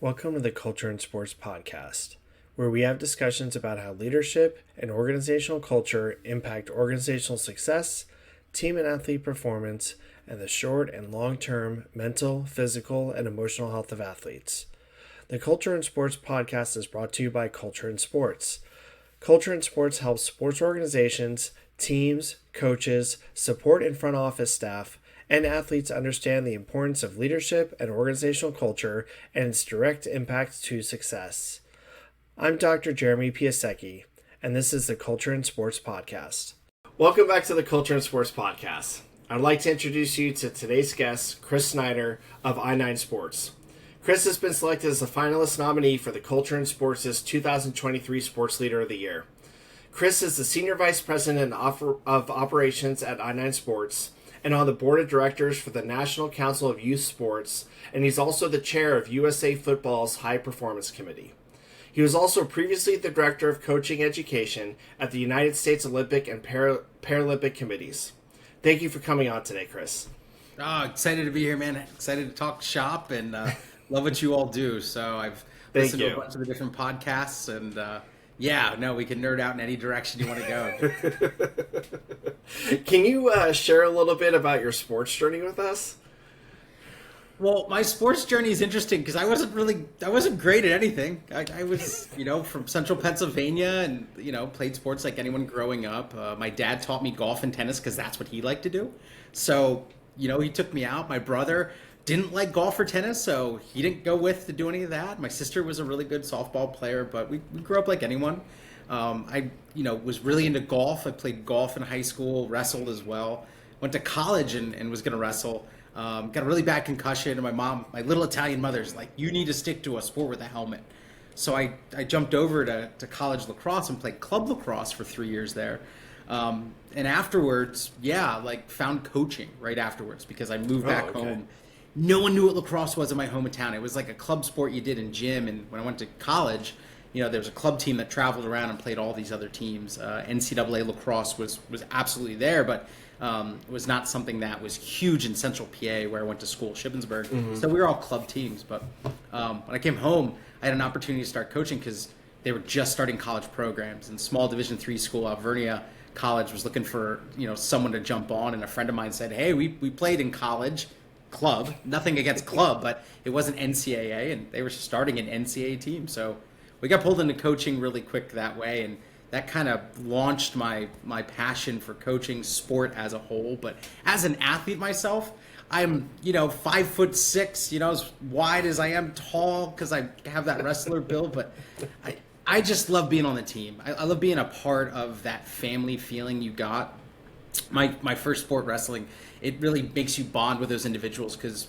Welcome to the Culture and Sports Podcast, where we have discussions about how leadership and organizational culture impact organizational success, team and athlete performance, and the short and long term mental, physical, and emotional health of athletes. The Culture and Sports Podcast is brought to you by Culture and Sports. Culture and Sports helps sports organizations, teams, coaches, support and front office staff, and athletes understand the importance of leadership and organizational culture and its direct impact to success. I'm Dr. Jeremy Piasecki, and this is the Culture and Sports Podcast. Welcome back to the Culture and Sports Podcast. I'd like to introduce you to today's guest, Chris Snyder of I9 Sports. Chris has been selected as the finalist nominee for the Culture and Sports' 2023 Sports Leader of the Year. Chris is the Senior Vice President of Operations at I9 Sports and on the Board of Directors for the National Council of Youth Sports, and he's also the chair of USA Football's High Performance Committee. He was also previously the Director of Coaching Education at the United States Olympic and Paralympic Committees. Thank you for coming on today, Chris. Oh, excited to be here, man. Excited to talk shop and love what you all do. So I've listened to a bunch of the different podcasts and we can nerd out in any direction you want to go. Can you share a little bit about your sports journey with us? Well, my sports journey is interesting because I wasn't great at anything. I was, from central Pennsylvania and, played sports like anyone growing up. My dad taught me golf and tennis because that's what he liked to do. So, he took me out. My brother didn't like golf or tennis, so he didn't go to do any of that. My sister was a really good softball player, but we grew up like anyone. I was really into golf. I played golf in high school, wrestled as well. Went to college and was going to wrestle. Got a really bad concussion, and my little Italian mother's like, you need to stick to a sport with a helmet. So I jumped over to college lacrosse and played club lacrosse for 3 years there. And afterwards, found coaching right afterwards because I moved back home. No one knew what lacrosse was in my hometown. It was like a club sport you did in gym. And when I went to college, there was a club team that traveled around and played all these other teams. NCAA lacrosse was absolutely there, but it was not something that was huge in central PA where I went to school, Shippensburg. Mm-hmm. So we were all club teams. But when I came home, I had an opportunity to start coaching because they were just starting college programs. And small Division III school, Alvernia College, was looking for someone to jump on. And a friend of mine said, hey, we played in college. Club, nothing against club, but it wasn't NCAA, and they were starting an NCAA team. So we got pulled into coaching really quick that way, and that kind of launched my passion for coaching sport as a whole. But as an athlete myself, I'm 5'6", as wide as I am tall because I have that wrestler build. But I just love being on the team. I love being a part of that family feeling you got. My first sport, wrestling, it really makes you bond with those individuals because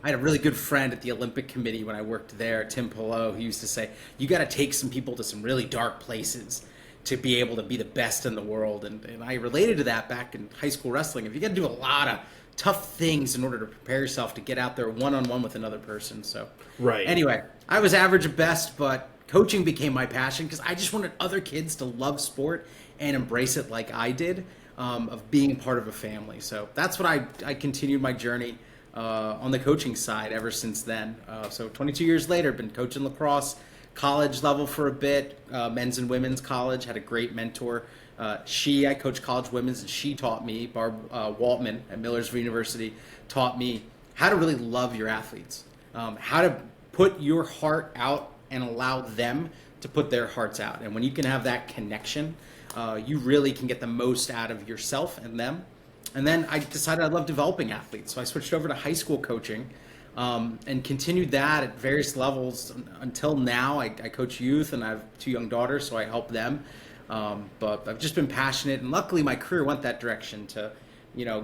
I had a really good friend at the Olympic Committee when I worked there, Tim Pillow, who used to say, you got to take some people to some really dark places to be able to be the best in the world. And I related to that back in high school wrestling. If you got to do a lot of tough things in order to prepare yourself to get out there one-on-one with another person. So Anyway, I was average at best, but coaching became my passion because I just wanted other kids to love sport and embrace it like I did. Of being part of a family. So that's what I continued my journey on the coaching side ever since then. So 22 years later, been coaching lacrosse, college level for a bit, men's and women's college, had a great mentor. I coached college women's, and she taught me, Barb Waltman at Millersville University, taught me how to really love your athletes, how to put your heart out and allow them to put their hearts out. And when you can have that connection, you really can get the most out of yourself and them. And then I decided I love developing athletes. So I switched over to high school coaching and continued that at various levels until now. I coach youth, and I have 2 young daughters, so I help them. But I've just been passionate, and luckily my career went that direction to,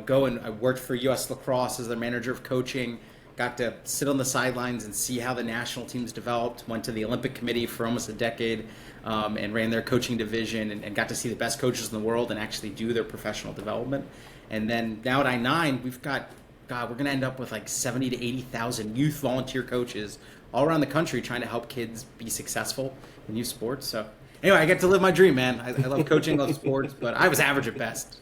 go and I worked for US Lacrosse as their manager of coaching, got to sit on the sidelines and see how the national teams developed, went to the Olympic Committee for almost a decade, and ran their coaching division and got to see the best coaches in the world and actually do their professional development. And then now at I9, we've got, we're going to end up with like 70 to 80,000 youth volunteer coaches all around the country trying to help kids be successful in youth sports. So anyway, I get to live my dream, man. I love coaching, love sports, but I was average at best.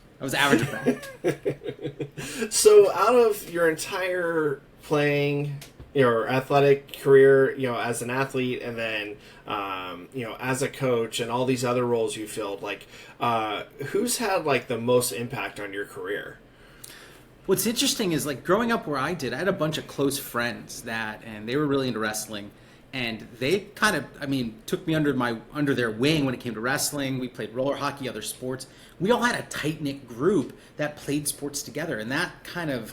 So out of your entire playing your athletic career, as an athlete, and then, as a coach and all these other roles you filled, like, who's had like the most impact on your career? What's interesting is like growing up where I did, I had a bunch of close friends and they were really into wrestling, and they kind of, took me under their wing when it came to wrestling. We played roller hockey, other sports. We all had a tight knit group that played sports together, and that kind of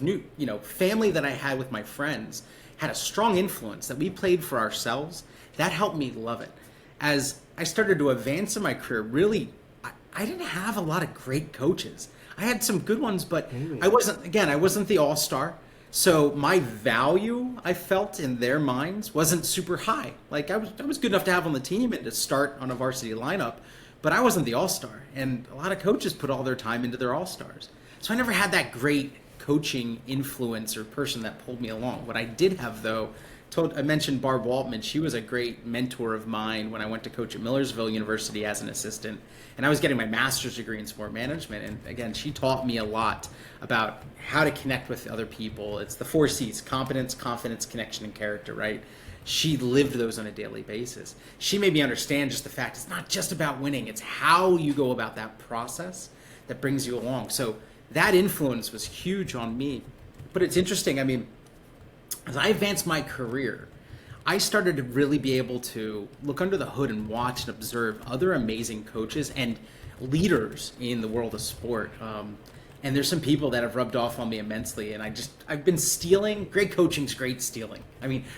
family that I had with my friends had a strong influence that we played for ourselves. That helped me love it. As I started to advance in my career, really, I didn't have a lot of great coaches. I had some good ones, but I wasn't the all-star. So my value, I felt in their minds, wasn't super high. Like I was good enough to have on the team and to start on a varsity lineup, but I wasn't the all-star. And a lot of coaches put all their time into their all-stars. So I never had that great coaching influence or person that pulled me along. What I did have, though, I mentioned Barb Waltman. She was a great mentor of mine when I went to coach at Millersville University as an assistant. And I was getting my master's degree in sport management. And again, she taught me a lot about how to connect with other people. It's the 4 C's: competence, confidence, connection, and character, right? She lived those on a daily basis. She made me understand just the fact it's not just about winning. It's how you go about that process that brings you along. So that influence was huge on me. But it's interesting, as I advanced my career, I started to really be able to look under the hood and watch and observe other amazing coaches and leaders in the world of sport. And there's some people that have rubbed off on me immensely, and I've been stealing. Great coaching's great stealing.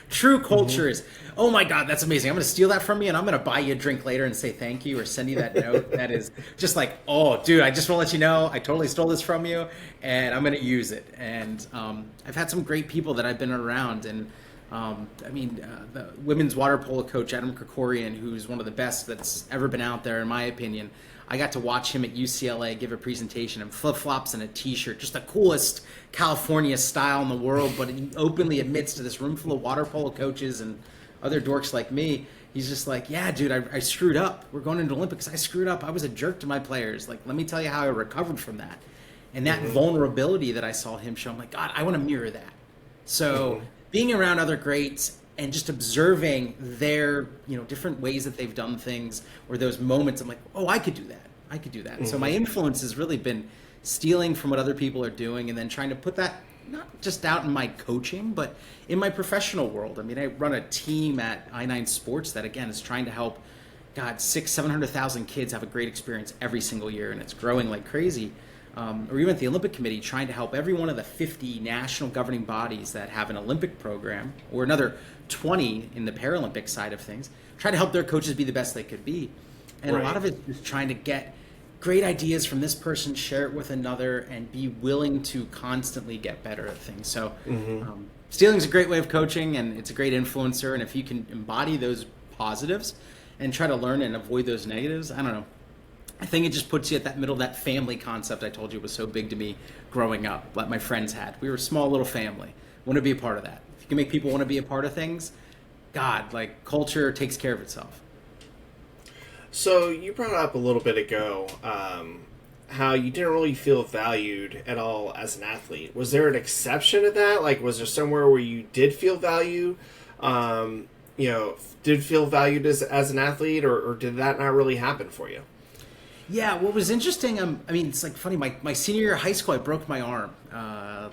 True culture is, oh my God, that's amazing. I'm going to steal that from you, and I'm going to buy you a drink later and say thank you or send you that note. That is just like, oh, dude, I just want to let you know I totally stole this from you, and I'm going to use it. And I've had some great people that I've been around, and the women's water polo coach, Adam Krikorian, who's one of the best that's ever been out there, in my opinion. I got to watch him at UCLA give a presentation in flip-flops and a t-shirt, just the coolest California style in the world, but he openly admits to this room full of water polo coaches and other dorks like me. He's just like, yeah, dude, I screwed up. We're going into Olympics. I screwed up. I was a jerk to my players. Like, let me tell you how I recovered from that. And that vulnerability that I saw him show, I'm like, God, I want to mirror that. So being around other greats and just observing their, different ways that they've done things, or those moments, I'm like, oh, I could do that. I could do that. And so my influence has really been stealing from what other people are doing and then trying to put that not just out in my coaching, but in my professional world. I run a team at I9 Sports that, again, is trying to help, 700,000 kids have a great experience every single year, and it's growing like crazy. Or even at the Olympic Committee, trying to help every one of the 50 national governing bodies that have an Olympic program, or another 20 in the Paralympic side of things, try to help their coaches be the best they could be. And a lot of it is trying to get great ideas from this person, share it with another, and be willing to constantly get better at things. So stealing is a great way of coaching, and it's a great influencer. And if you can embody those positives and try to learn and avoid those negatives, I don't know. I think it just puts you at that middle, that family concept I told you was so big to me growing up, like my friends had. We were a small little family. Want to be a part of that. If you can make people want to be a part of things, God, like culture takes care of itself. So you brought up a little bit ago how you didn't really feel valued at all as an athlete. Was there an exception to that? Like, was there somewhere where you did feel value? Did feel valued as an athlete, or did that not really happen for you? Yeah, what was interesting, it's like funny, my senior year of high school, I broke my arm,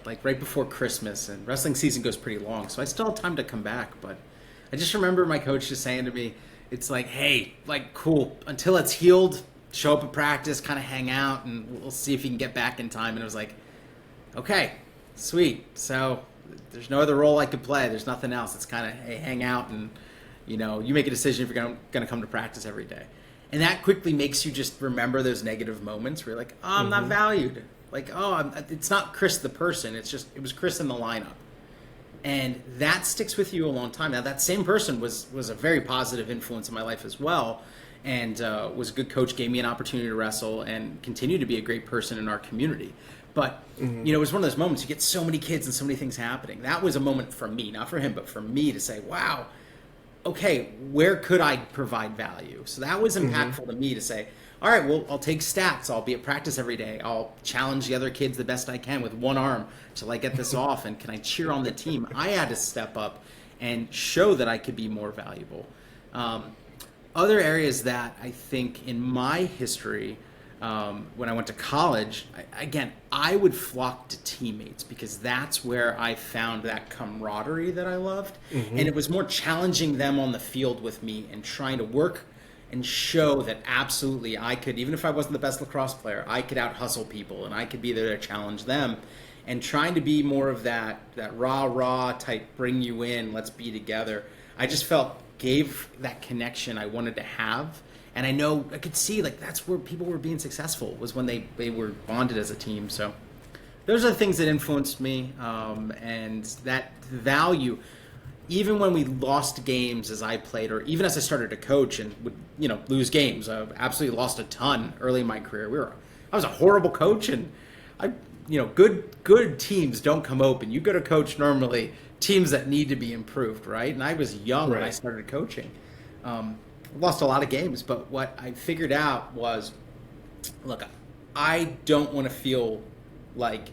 like right before Christmas, and wrestling season goes pretty long, so I still have time to come back, but I just remember my coach just saying to me, it's like, hey, like, cool, until it's healed, show up at practice, kind of hang out, and we'll see if you can get back in time. And it was like, okay, sweet, so there's no other role I could play, there's nothing else, it's kind of, hey, hang out, and, you make a decision if you're going to come to practice every day. And that quickly makes you just remember those negative moments where you're like, oh, I'm not valued. Like, oh, it's not Chris the person. It was Chris in the lineup. And that sticks with you a long time. Now, that same person was a very positive influence in my life as well, and was a good coach, gave me an opportunity to wrestle, and continued to be a great person in our community. But, it was one of those moments. You get so many kids and so many things happening. That was a moment for me, not for him, but for me to say, wow, okay, where could I provide value? So that was impactful to me to say, all right, well, I'll take stats. I'll be at practice every day. I'll challenge the other kids the best I can with one arm till I get this off. And can I cheer on the team? I had to step up and show that I could be more valuable. Other areas that I think in my history, when I went to college, I would flock to teammates because that's where I found that camaraderie that I loved. And it was more challenging them on the field with me and trying to work and show that absolutely I could, even if I wasn't the best lacrosse player, I could out hustle people and I could be there to challenge them, and trying to be more of that rah type, bring you in, let's be together. I just felt gave that connection I wanted to have. And I know I could see like that's where people were being successful, was when they were bonded as a team. So those are the things that influenced me, and that value. Even when we lost games as I played, or even as I started to coach and would, lose games, I absolutely lost a ton early in my career. I was a horrible coach, and good teams don't come open. You go to coach normally teams that need to be improved, right? And I was young when I started coaching. Lost a lot of games, but what I figured out was, look, I don't want to feel like,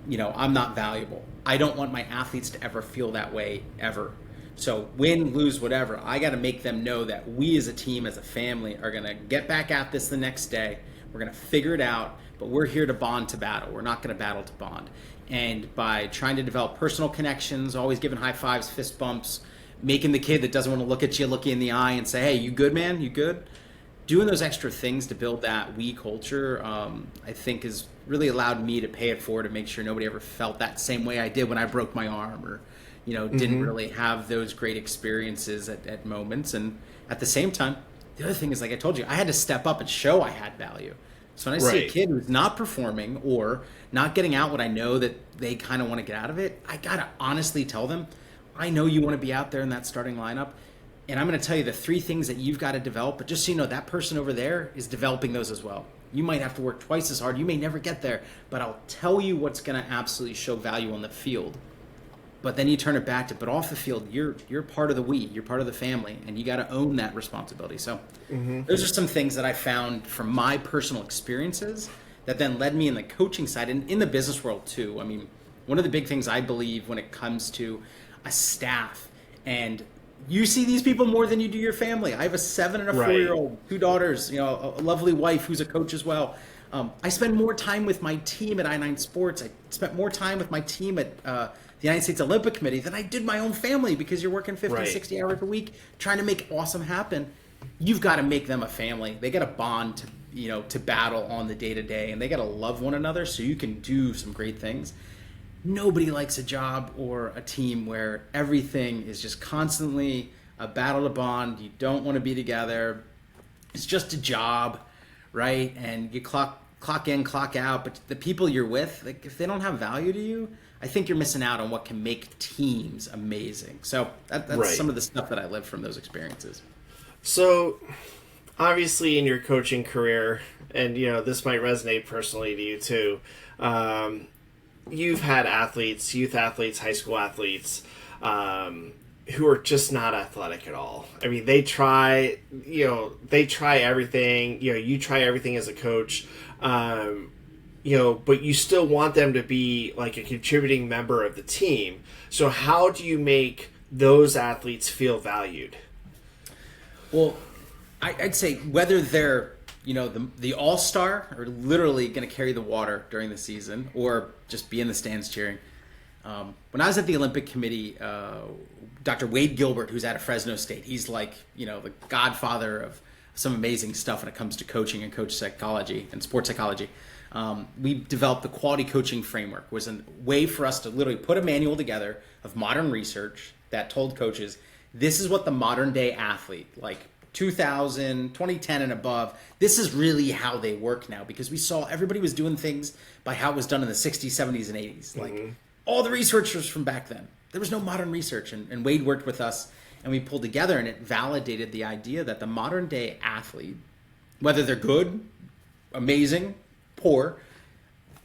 I'm not valuable. I don't want my athletes to ever feel that way, ever. So win, lose, whatever, I got to make them know that we as a team, as a family, are going to get back at this the next day. We're going to figure it out, but we're here to bond to battle. We're not going to battle to bond. And by trying to develop personal connections, always giving high fives, fist bumps, making the kid that doesn't want to look at you, look you in the eye and say, hey, you good, man? You good? Doing those extra things to build that we culture, I think has really allowed me to pay it forward to make sure nobody ever felt that same way I did when I broke my arm, or, didn't really have those great experiences at moments. And at the same time, the other thing is, like I told you, I had to step up and show I had value. So when I see a kid who's not performing or not getting out what I know that they kind of want to get out of it, I got to honestly tell them, I know you want to be out there in that starting lineup, and I'm going to tell you the 3 things that you've got to develop, but just so you know, that person over there is developing those as well. You might have to work twice as hard. You may never get there, but I'll tell you what's going to absolutely show value on the field. But then you turn it back to, but off the field, you're part of the we, you're part of the family, and you got to own that responsibility. So those are some things that I found from my personal experiences that then led me in the coaching side and in the business world too. I mean, one of the big things I believe when it comes to a staff, and you see these people more than you do your family. I have a 7 and a 4-year-old, 2 daughters, a lovely wife who's a coach as well. I spend more time with my team at I9 Sports. I spent more time with my team at the United States Olympic Committee than I did my own family, because you're working 50, 60 hours a week trying to make awesome happen. You've got to make them a family. They got to bond to battle on the day-to-day, and they got to love one another so you can do some great things. Nobody likes a job or a team where everything is just constantly a battle to bond. You don't want to be together. It's just a job, right? And you clock in, clock out. But the people you're with, like, if they don't have value to you, I think you're missing out on what can make teams amazing. So that's some of the stuff that I lived from those experiences. So obviously in your coaching career, and this might resonate personally to you too, you've had athletes, youth athletes, high school athletes, who are just not athletic at all. I mean, they try everything, you try everything as a coach, but you still want them to be like a contributing member of the team. So how do you make those athletes feel valued? Well, I'd say whether they're the all-star, or literally going to carry the water during the season, or just be in the stands cheering. When I was at the Olympic Committee, Dr. Wade Gilbert, who's out of Fresno State, he's like, the godfather of some amazing stuff when it comes to coaching and coach psychology and sports psychology. We developed the quality coaching framework, was a way for us to literally put a manual together of modern research that told coaches, this is what the modern day athlete, like 2000, 2010 and above, this is really how they work now, because we saw everybody was doing things by how it was done in the 60s, 70s, and 80s. Like all the researchers from back then. There was no modern research, and Wade worked with us, and we pulled together, and it validated the idea that the modern day athlete, whether they're good, amazing, poor,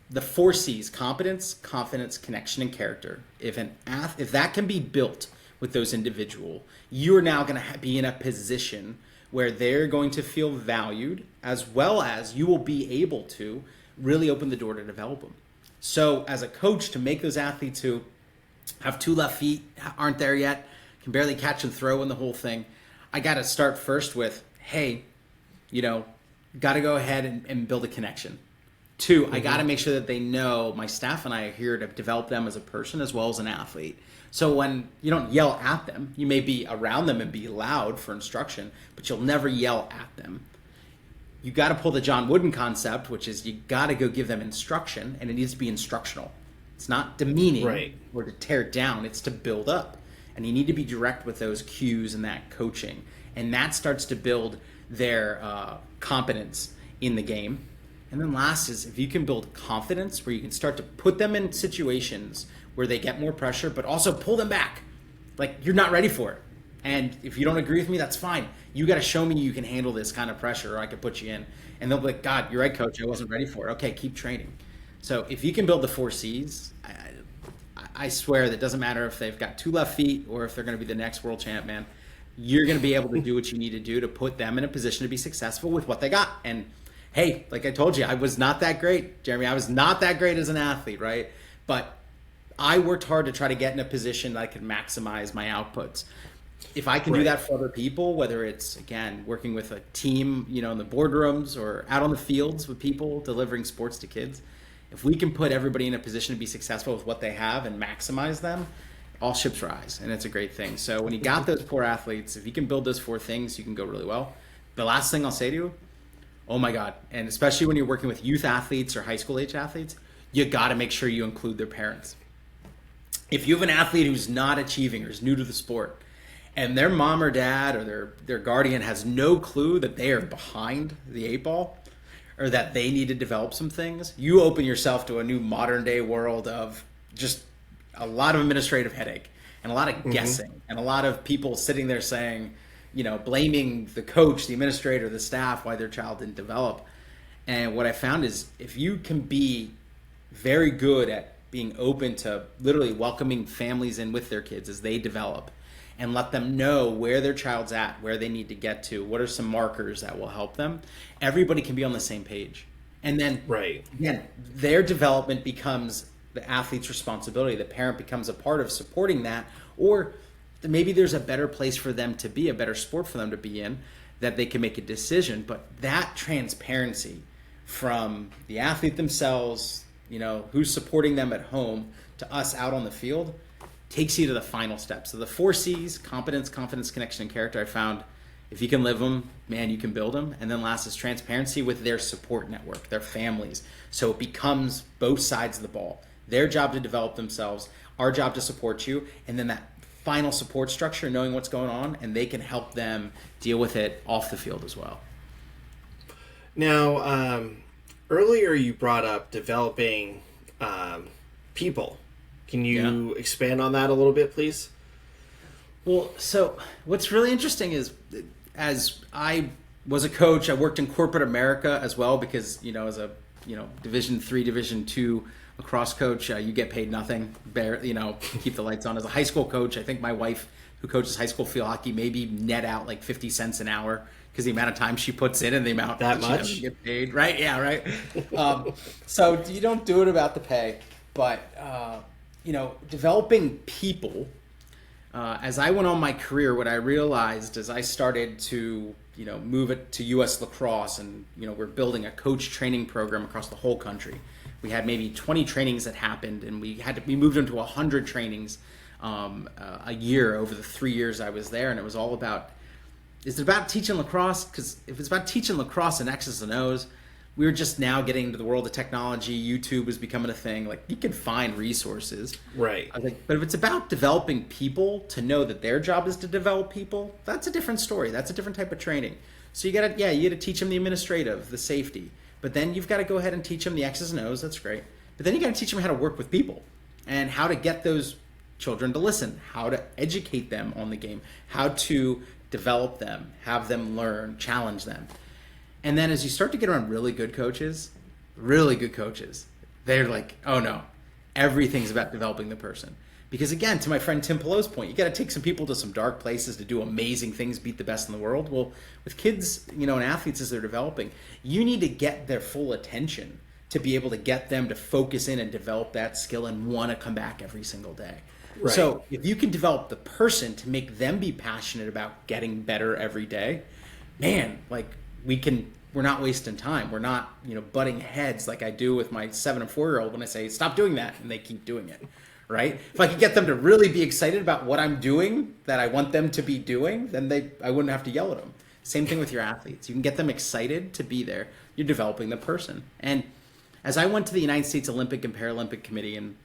the 4 C's, competence, confidence, connection, and character. If that can be built with those individuals, you're now going to be in a position where they're going to feel valued, as well as you will be able to really open the door to develop them. So as a coach, to make those athletes who have 2 left feet, aren't there yet, can barely catch and throw in the whole thing. I got to start first with, hey, got to go ahead and build a connection. 2, I got to make sure that they know my staff and I are here to develop them as a person as well as an athlete. So when you don't yell at them, you may be around them and be loud for instruction, but you'll never yell at them. You got to pull the John Wooden concept, which is you got to go give them instruction, and it needs to be instructional. It's not demeaning or to tear down, it's to build up. And you need to be direct with those cues and that coaching. And that starts to build their competence in the game. And then last is if you can build confidence where you can start to put them in situations where they get more pressure, but also pull them back. Like, you're not ready for it. And if you don't agree with me, that's fine. You got to show me you can handle this kind of pressure, or I could put you in. And they'll be like, God, you're right, coach. I wasn't ready for it. Okay, keep training. So if you can build the 4 C's, I swear that it doesn't matter if they've got 2 left feet or if they're going to be the next world champ, man. You're going to be able to do what you need to do to put them in a position to be successful with what they got. And hey, like I told you, I was not that great, Jeremy. I was not that great as an athlete, right? But I worked hard to try to get in a position that I could maximize my outputs. If I can do that for other people, whether it's, again, working with a team, in the boardrooms or out on the fields with people delivering sports to kids, if we can put everybody in a position to be successful with what they have and maximize them, all ships rise, and it's a great thing. So when you got those poor athletes, if you can build those 4 things, you can go really well. The last thing I'll say to you, oh my God, and especially when you're working with youth athletes or high school age athletes, you got to make sure you include their parents. If you have an athlete who's not achieving or is new to the sport, and their mom or dad or their guardian has no clue that they are behind the 8 ball or that they need to develop some things, you open yourself to a new modern day world of just a lot of administrative headache and a lot of guessing and a lot of people sitting there saying, blaming the coach, the administrator, the staff, why their child didn't develop. And what I found is if you can be very good at being open to literally welcoming families in with their kids as they develop, and let them know where their child's at, where they need to get to, what are some markers that will help them, everybody can be on the same page. And then, again, their development becomes the athlete's responsibility. The parent becomes a part of supporting that, or maybe there's a better place for them to be, a better sport for them to be in, that they can make a decision. But that transparency from the athlete themselves, who's supporting them at home, to us out on the field, takes you to the final step. So the 4 C's, competence, confidence, connection, and character, I found if you can live them, man, you can build them. And then last is transparency with their support network, their families. So it becomes both sides of the ball. Their job to develop themselves, our job to support you, and then that final support structure, knowing what's going on, and they can help them deal with it off the field as well. Now, earlier you brought up developing people. Can you expand on that a little bit, please? Well, so what's really interesting is, as I was a coach, I worked in corporate America as well, because, as a, Division III, Division II lacrosse coach, you get paid nothing, keep the lights on. As a high school coach, I think my wife, who coaches high school field hockey, maybe net out like 50 cents an hour because the amount of time she puts in and the amount that much she doesn't get paid. Right? Yeah, right. So you don't do it about the pay, but developing people. As I went on my career, what I realized as I started to, move it to U.S. lacrosse, and, we're building a coach training program across the whole country. We had maybe 20 trainings that happened, and we moved into 100 trainings a year over the 3 years I was there. And it was all about, is it about teaching lacrosse? Because if it's about teaching lacrosse and X's and O's, we were just now getting into the world of technology. YouTube was becoming a thing. Like, you can find resources. Right. I was like, but if it's about developing people to know that their job is to develop people, that's a different story. That's a different type of training. So you got to teach them the administrative, the safety. But then you've got to go ahead and teach them the X's and O's. That's great. But then you got to teach them how to work with people and how to get those children to listen, how to educate them on the game, how to develop them, have them learn, challenge them. And then as you start to get around really good coaches, they're like, oh no, everything's about developing the person. Because again, to my friend Tim Pelot's point, you got to take some people to some dark places to do amazing things, beat the best in the world. Well, with kids, and athletes as they're developing, you need to get their full attention to be able to get them to focus in and develop that skill and want to come back every single day. Right. So if you can develop the person to make them be passionate about getting better every day, man, like we're not wasting time. We're not, butting heads like I do with my 7 and 4-year-old when I say, stop doing that. And they keep doing it. Right. If I could get them to really be excited about what I'm doing that I want them to be doing, then I wouldn't have to yell at them. Same thing with your athletes. You can get them excited to be there. You're developing the person. And as I went to the United States Olympic and Paralympic Committee and,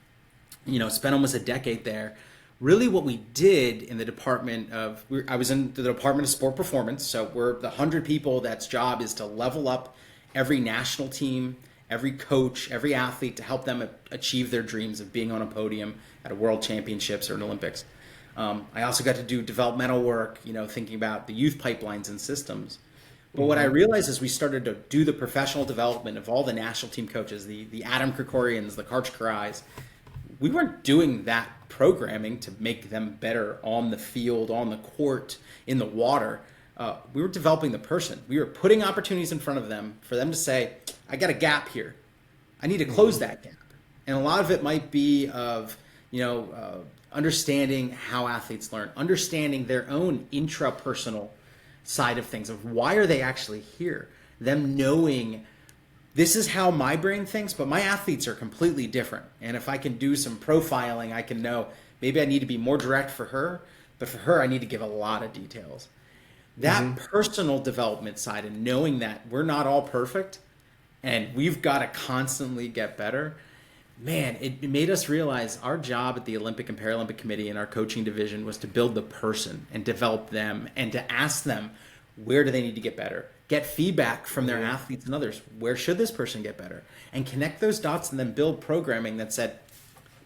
spent almost a decade there, really what we did in the I was in the Department of Sport Performance. So we're the 100 people that's job is to level up every national team, every coach, every athlete to help them achieve their dreams of being on a podium at a World Championships or an Olympics. I also got to do developmental work, thinking about the youth pipelines and systems. But what I realized is we started to do the professional development of all the national team coaches, the Adam Krikorians, the Karch Karais. We weren't doing that programming to make them better on the field, on the court, in the water. We were developing the person. We were putting opportunities in front of them for them to say, I got a gap here. I need to close that gap. And a lot of it might be of, understanding how athletes learn, understanding their own intrapersonal side of things, of why are they actually here, them knowing this is how my brain thinks, but my athletes are completely different. And if I can do some profiling, I can know maybe I need to be more direct for her, but for her, I need to give a lot of details. That personal development side and knowing that we're not all perfect and we've got to constantly get better, man, it made us realize our job at the Olympic and Paralympic Committee and our coaching division was to build the person and develop them and to ask them, where do they need to get better? Get feedback from their athletes and others. Where should this person get better? And connect those dots and then build programming that said,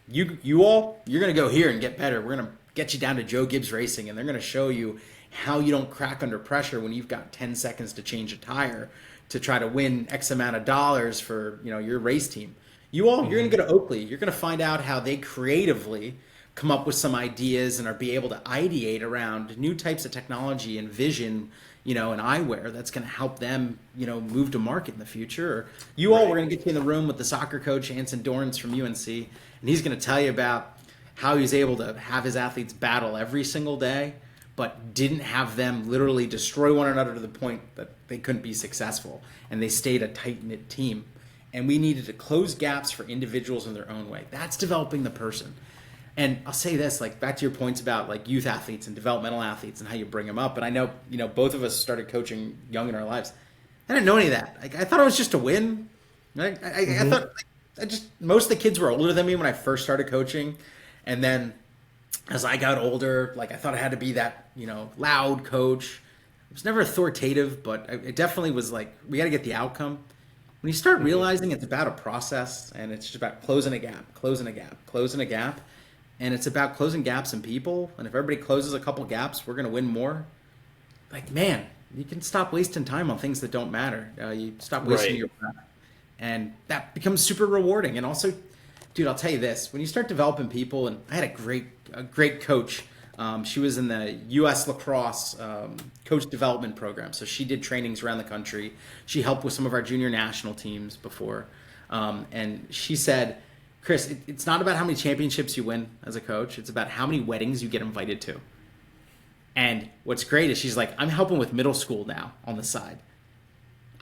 you all, you're going to go here and get better. We're going to get you down to Joe Gibbs Racing, and they're going to show you how you don't crack under pressure when you've got 10 seconds to change a tire to try to win X amount of dollars for your race team. You all, you're going to go to Oakley. You're going to find out how they creatively come up with some ideas and are be able to ideate around new types of technology and vision, and eyewear that's going to help them, move to market in the future. Or you all, we're going to get you in the room with the soccer coach, Anson Dorrance from UNC, and he's going to tell you about how he's able to have his athletes battle every single day, but didn't have them literally destroy one another to the point that they couldn't be successful, and they stayed a tight-knit team. And we needed to close gaps for individuals in their own way. That's developing the person. And I'll say this, like back to your points about like youth athletes and developmental athletes and how you bring them up. And I know, both of us started coaching young in our lives. I didn't know any of that. Like, I thought it was just a win. I thought most of the kids were older than me when I first started coaching. And then as I got older, like I thought I had to be that, loud coach. I was never authoritative, but it definitely was like, we got to get the outcome. When you start realizing it's about a process and it's just about closing a gap, and it's about closing gaps in people, and if everybody closes a couple gaps, we're going to win more. Like, man, you can stop wasting time on things that don't matter. You stop wasting your breath. And that becomes super rewarding. And also, dude, I'll tell you this. When you start developing people, and I had a great coach. She was in the U.S. lacrosse coach development program. So she did trainings around the country. She helped with some of our junior national teams before. And she said, Chris, it's not about how many championships you win as a coach. It's about how many weddings you get invited to. And what's great is she's like, I'm helping with middle school now on the side.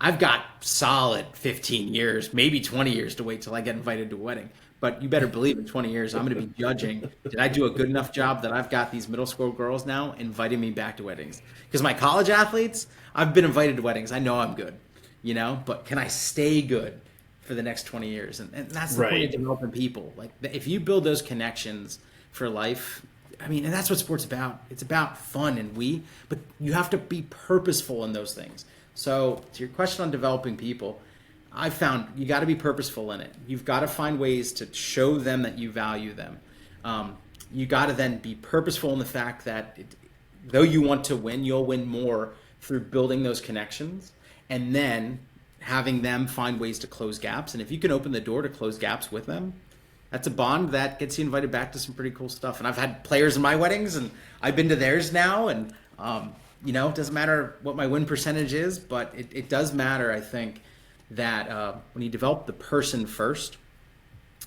I've got solid 15 years, maybe 20 years to wait till I get invited to a wedding. But you better believe in 20 years, I'm going to be judging. Did I do a good enough job that I've got these middle school girls now inviting me back to weddings? Because my college athletes, I've been invited to weddings. I know I'm good, but can I stay good for the next 20 years? And that's the point of developing people. Like if you build those connections for life, and that's what sport's about. It's about fun but you have to be purposeful in those things. So to your question on developing people, I found you got to be purposeful in it. You've got to find ways to show them that you value them. You got to then be purposeful in the fact that though you want to win, you'll win more through building those connections and then having them find ways to close gaps. And if you can open the door to close gaps with them, that's a bond that gets you invited back to some pretty cool stuff. And I've had players in my weddings and I've been to theirs now. And, it doesn't matter what my win percentage is, but it does matter, I think, that when you develop the person first,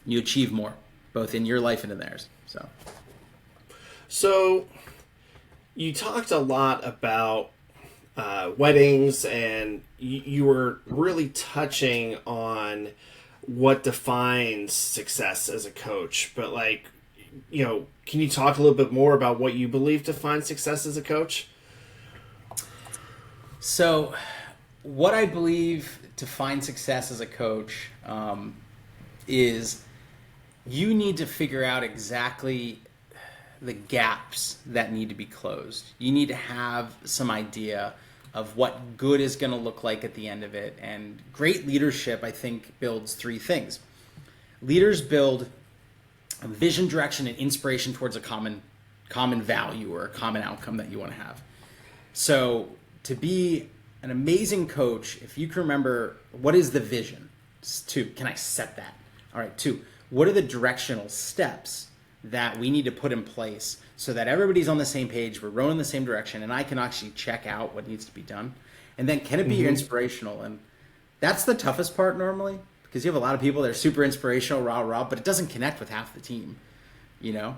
you achieve more, both in your life and in theirs. So, So you talked a lot about weddings, and you were really touching on what defines success as a coach. But like, can you talk a little bit more about what you believe defines success as a coach? So, what I believe to find success as a coach is you need to figure out exactly the gaps that need to be closed. You need to have some idea of what good is going to look like at the end of it. And great leadership, I think, builds three things. Leaders build a vision, direction, and inspiration towards a common value or a common outcome that you want to have. So to be an amazing coach, if you can remember, what is the vision? 2, can I set that? All right, 2, what are the directional steps that we need to put in place so that everybody's on the same page, we're rowing in the same direction, and I can actually check out what needs to be done? And then can it be inspirational? And that's the toughest part normally, because you have a lot of people that are super inspirational, rah, but it doesn't connect with half the team, You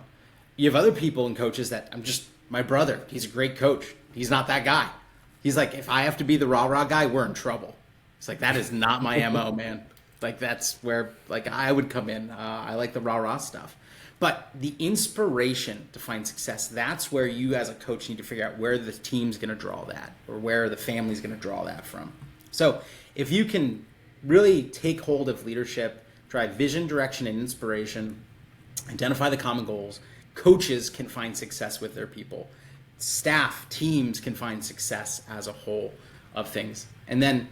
have other people and coaches that my brother, he's a great coach. He's not that guy. He's like, if I have to be the rah guy, we're in trouble. It's like, that is not my MO, man. Like, that's where I would come in. I like the rah stuff. But the inspiration to find success, that's where you as a coach need to figure out where the team's going to draw that, or where the family's going to draw that from. So if you can really take hold of leadership, drive vision, direction, and inspiration, identify the common goals, coaches can find success with their people. Staff, teams can find success as a whole of things. And then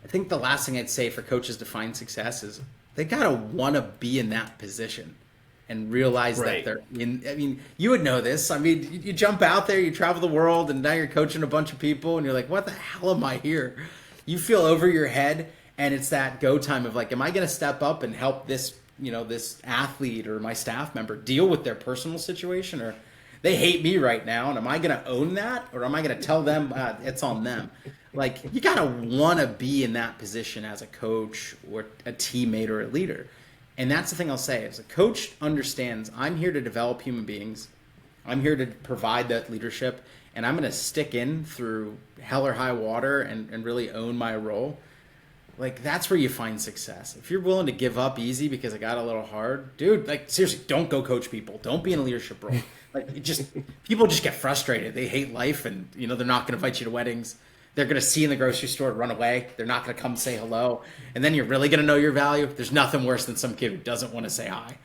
I think the last thing I'd say for coaches to find success is they got to want to be in that position and realize that they're in. I mean, you would know this. I mean, you jump out there, you travel the world, and now you're coaching a bunch of people, and you're like, what the hell am I here? You feel over your head, and it's that go time of like, am I going to step up and help this, this athlete or my staff member deal with their personal situation, or they hate me right now, and am I going to own that, or am I going to tell them it's on them? Like, you got to want to be in that position as a coach or a teammate or a leader. And that's the thing I'll say is a coach understands I'm here to develop human beings. I'm here to provide that leadership, and I'm going to stick in through hell or high water and really own my role. Like, that's where you find success. If you're willing to give up easy because it got a little hard, dude, like, seriously, don't go coach people. Don't be in a leadership role. Like, people just get frustrated. They hate life, and, they're not going to invite you to weddings. They're going to see you in the grocery store, run away. They're not going to come say hello. And then you're really going to know your value. There's nothing worse than some kid who doesn't want to say hi,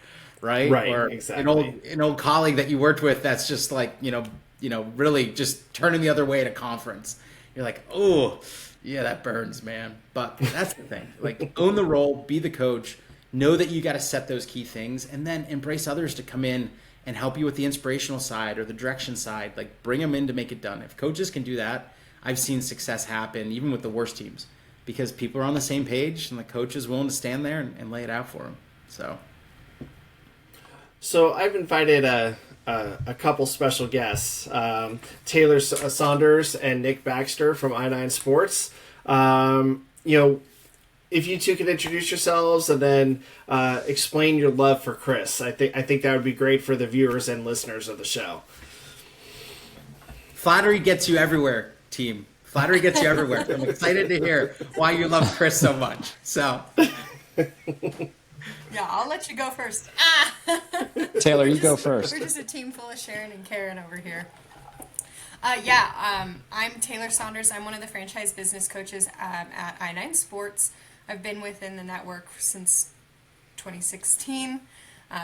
right? Or exactly. An old colleague that you worked with that's just like, really just turning the other way at a conference. You're like, oh, yeah, that burns, man. But that's the thing. Like, own the role, be the coach, know that you got to set those key things, and then embrace others to come in and help you with the inspirational side or the direction side. Like, bring them in to make it done. If coaches can do that, I've seen success happen even with the worst teams because people are on the same page and the coach is willing to stand there and lay it out for them. So I've invited a couple special guests, Taylor Saunders and Nick Baxter from I9 Sports. If you two could introduce yourselves and then explain your love for Chris, I think that would be great for the viewers and listeners of the show. Flattery gets you everywhere, team. Flattery gets you everywhere. I'm excited to hear why you love Chris so much. So, yeah, I'll let you go first. Taylor, you go first. We're just a team full of Sharon and Karen over here. I'm Taylor Saunders. I'm one of the franchise business coaches at I9 Sports. I've been within the network since 2016.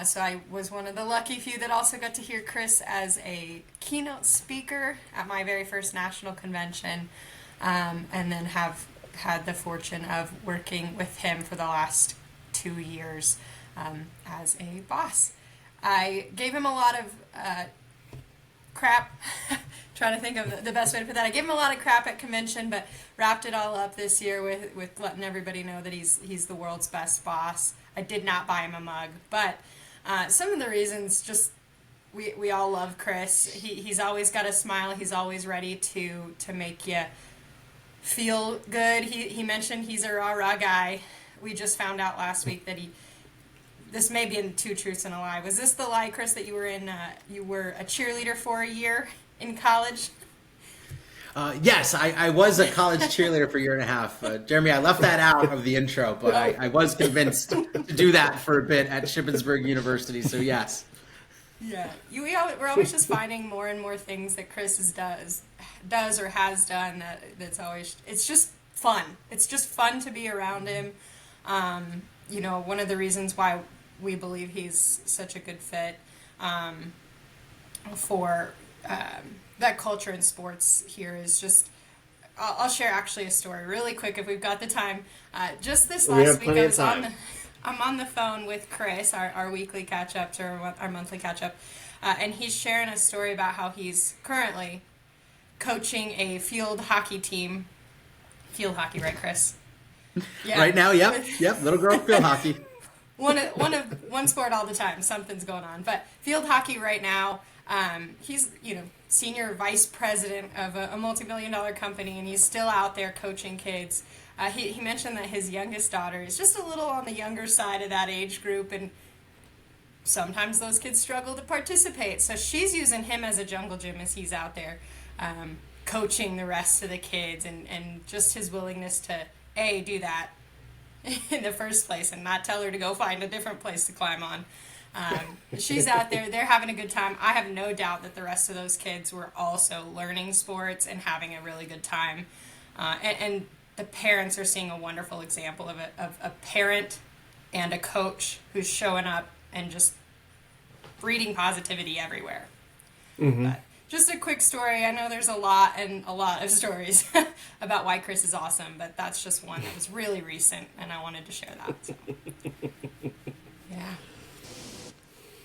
So I was one of the lucky few that also got to hear Chris as a keynote speaker at my very first national convention, and then have had the fortune of working with him for the last 2 years as a boss. I gave him a lot of crap, trying to think of the best way to put that. I gave him a lot of crap at convention, but wrapped it all up this year with letting everybody know that he's the world's best boss. I did not buy him a mug, but some of the reasons, just we all love Chris. He's always got a smile. He's always ready to make you feel good. He mentioned he's a rah-rah guy. We just found out last week that this may be in Two Truths and a Lie. Was this the lie, Chris, that you were in? You were a cheerleader for a year in college? Yes, I was a college cheerleader for a year and a half. Jeremy, I left that out of the intro, but I was convinced to do that for a bit at Shippensburg University. So yes. Yeah, we're always just finding more and more things that Chris does or has done that's always, it's just fun. It's just fun to be around him. One of the reasons why we believe he's such a good fit for that culture in sports here is just, I'll share actually a story really quick if we've got the time. Just this last week I'm on the phone with Chris, our weekly catch-ups or our monthly catch-up, and he's sharing a story about how he's currently coaching a field hockey team. Field hockey, right, Chris? Yeah. Right now, yep, little girl field hockey. One sport all the time. Something's going on, but field hockey right now. He's senior vice president of a multi-million-dollar company, and he's still out there coaching kids. He mentioned that his youngest daughter is just a little on the younger side of that age group, and sometimes those kids struggle to participate. So she's using him as a jungle gym as he's out there coaching the rest of the kids, and just his willingness to do that in the first place and not tell her to go find a different place to climb on. She's out there, they're having a good time. I have no doubt that the rest of those kids were also learning sports and having a really good time. And the parents are seeing a wonderful example of it, of a parent and a coach who's showing up and just breeding positivity everywhere. Mm-hmm. But just a quick story. I know there's a lot of stories about why Chris is awesome, but that's just one that was really recent, and I wanted to share that. So. Yeah.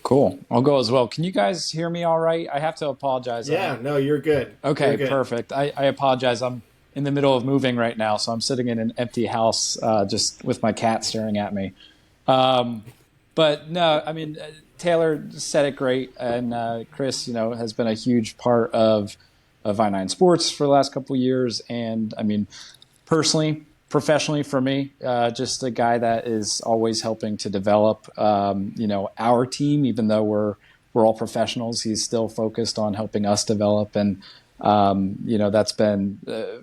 Cool. I'll go as well. Can you guys hear me all right? I have to apologize. Yeah, no, you're good. Okay, you're good. Perfect. I apologize. I'm in the middle of moving right now, so I'm sitting in an empty house just with my cat staring at me. But no, I mean, Taylor said it great, and Chris, has been a huge part of I9 Sports for the last couple of years. And I mean, personally, professionally for me, just a guy that is always helping to develop, our team, even though we're all professionals, he's still focused on helping us develop. And, that's been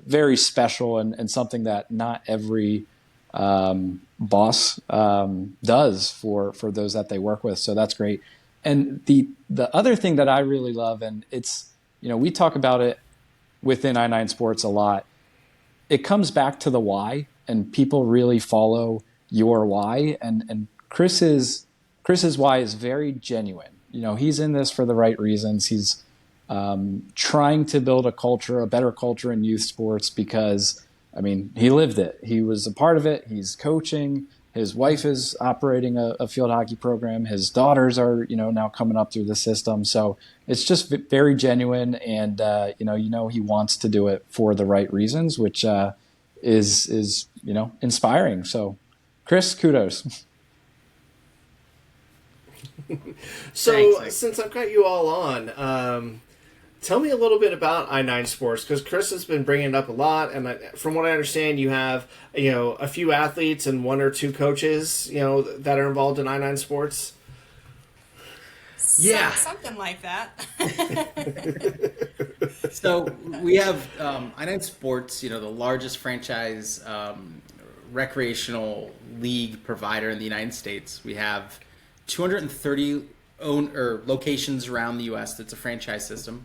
very special and something that not every boss does for those that they work with. So that's great. And the other thing that I really love, and it's, we talk about it within I9 Sports a lot, it comes back to the why, and people really follow your why. And Chris's why is very genuine. He's in this for the right reasons. He's trying to build a better culture in youth sports because, he lived it. He was a part of it. He's coaching. His wife is operating a field hockey program. His daughters are, now coming up through the system. So it's just very genuine, and he wants to do it for the right reasons, which is inspiring. So, Chris, kudos. So, Thanks. Since I've got you all on, tell me a little bit about I9 Sports, because Chris has been bringing it up a lot, and from what I understand, you have a few athletes and one or two coaches that are involved in I9 Sports. Yeah, something like that. So we have I9 Sports, the largest franchise recreational league provider in the United States. We have 230 locations around the U.S. That's a franchise system.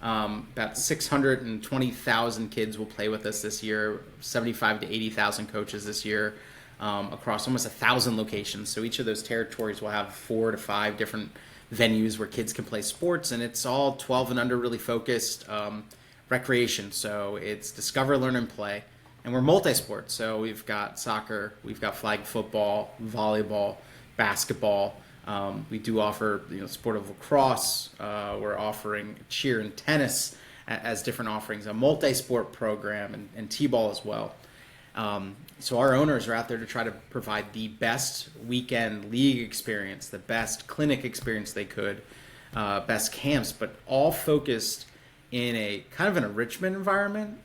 About 620,000 kids will play with us this year, 75 to 80,000 coaches this year, across almost 1,000 locations. So each of those territories will have 4 to 5 different venues where kids can play sports, and it's all 12 and under really focused recreation. So it's discover, learn, and play. And we're multi-sport. So we've got soccer, we've got flag football, volleyball, basketball. We do offer, sport of lacrosse. We're offering cheer and tennis as different offerings, a multi-sport program, and t-ball as well. So our owners are out there to try to provide the best weekend league experience, the best clinic experience they could, best camps, but all focused in a kind of an enrichment environment.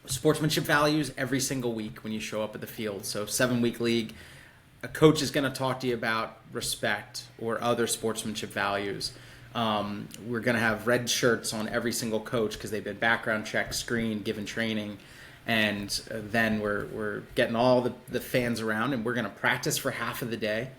Sportsmanship values every single week when you show up at the field. So 7-week league. a coach is going to talk to you about respect or other sportsmanship values. We're going to have red shirts on every single coach because they've been background checked, screened, given training. And then we're getting all the fans around, and we're going to practice for half of the day.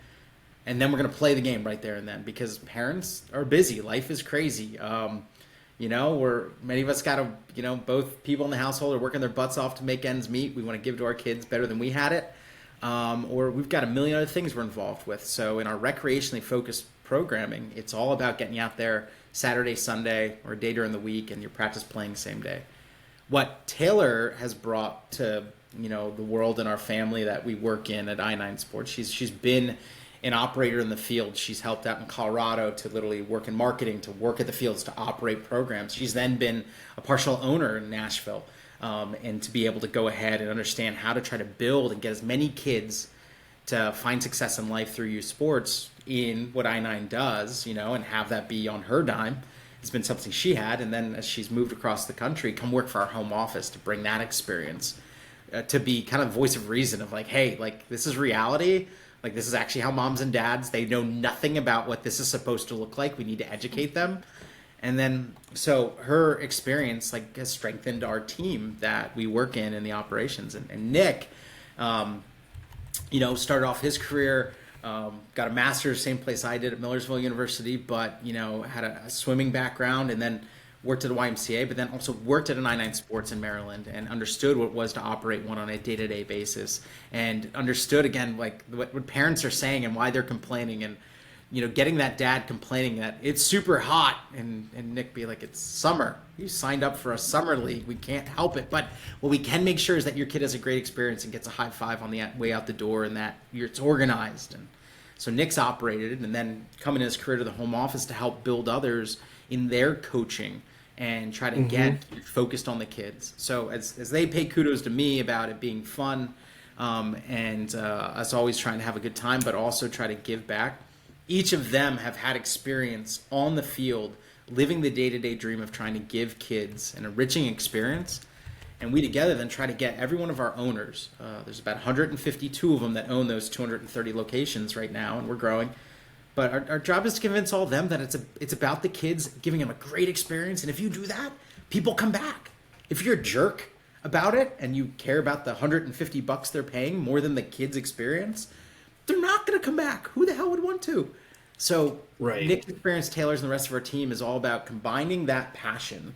And then we're going to play the game right there and then, because parents are busy. Life is crazy. Many of us got to, both people in the household are working their butts off to make ends meet. We want to give to our kids better than we had it. Or we've got a million other things we're involved with. So in our recreationally focused programming, it's all about getting you out there Saturday, Sunday, or a day during the week, and you're practice playing same day. What Taylor has brought to, the world and our family that we work in at I9 Sports, she's been an operator in the field. She's helped out in Colorado to literally work in marketing, to work at the fields, to operate programs. She's then been a partial owner in Nashville, and to be able to go ahead and understand how to try to build and get as many kids to find success in life through youth sports in what I9 does, and have that be on her dime. It's been something she had, and then as she's moved across the country, come work for our home office to bring that experience, to be kind of voice of reason of like, hey, like this is reality. Like this is actually how moms and dads, they know nothing about what this is supposed to look like. We need to educate them. And then, so her experience has strengthened our team that we work in the operations. And Nick, started off his career, got a master's, same place I did at Millersville University, but, had a swimming background, and then worked at the YMCA, but then also worked at an I9 Sports in Maryland, and understood what it was to operate one on a day-to-day basis, and understood, again, like what parents are saying and why they're complaining, and, getting that dad complaining that it's super hot, and Nick be like, it's summer. You signed up for a summer league. We can't help it. But what we can make sure is that your kid has a great experience and gets a high five on the way out the door, and that it's organized. And so Nick's operated it, and then coming in his career to the home office to help build others in their coaching and try to get focused on the kids. So as they pay kudos to me about it being fun, and us always trying to have a good time, but also try to give back, each of them have had experience on the field, living the day-to-day dream of trying to give kids an enriching experience. And we together then try to get every one of our owners, there's about 152 of them that own those 230 locations right now, and we're growing. But our job is to convince all of them that it's about the kids, giving them a great experience. And if you do that, people come back. If you're a jerk about it and you care about the $150 they're paying more than the kids' experience, they're not going to come back. Who the hell would want to? So Nick's experience, Taylor's, and the rest of our team is all about combining that passion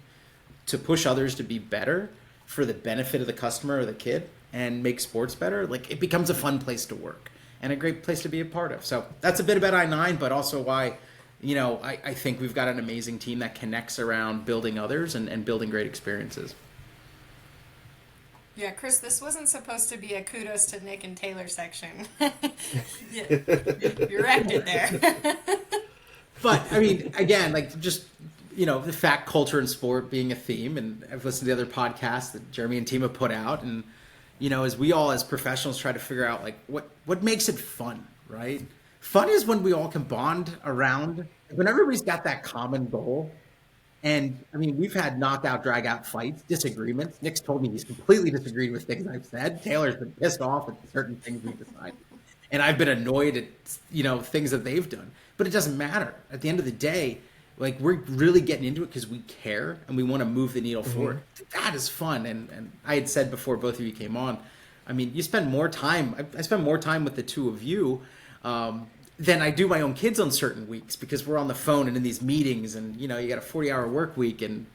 to push others to be better for the benefit of the customer or the kid and make sports better. Like, it becomes a fun place to work and a great place to be a part of. So that's a bit about I9, but also why, I think we've got an amazing team that connects around building others and building great experiences. Yeah, Chris, this wasn't supposed to be a kudos to Nick and Taylor section. You wrecked it there. But, I mean, again, the fact, culture, and sport being a theme, and I've listened to the other podcasts that Jeremy and team have put out, and, as we all as professionals try to figure out, what makes it fun, right? Fun is when we all can bond around, when everybody's got that common goal. And, I mean, we've had knockout, drag-out fights, disagreements. Nick's told me he's completely disagreed with things I've said. Taylor's been pissed off at certain things we've decided. And I've been annoyed at, things that they've done. But it doesn't matter. At the end of the day, we're really getting into it because we care and we want to move the needle forward. That is fun. And I had said before both of you came on, I mean, you spend more time, I spend more time with the two of you than I do my own kids on certain weeks, because we're on the phone and in these meetings, and, you got a 40-hour work week, and,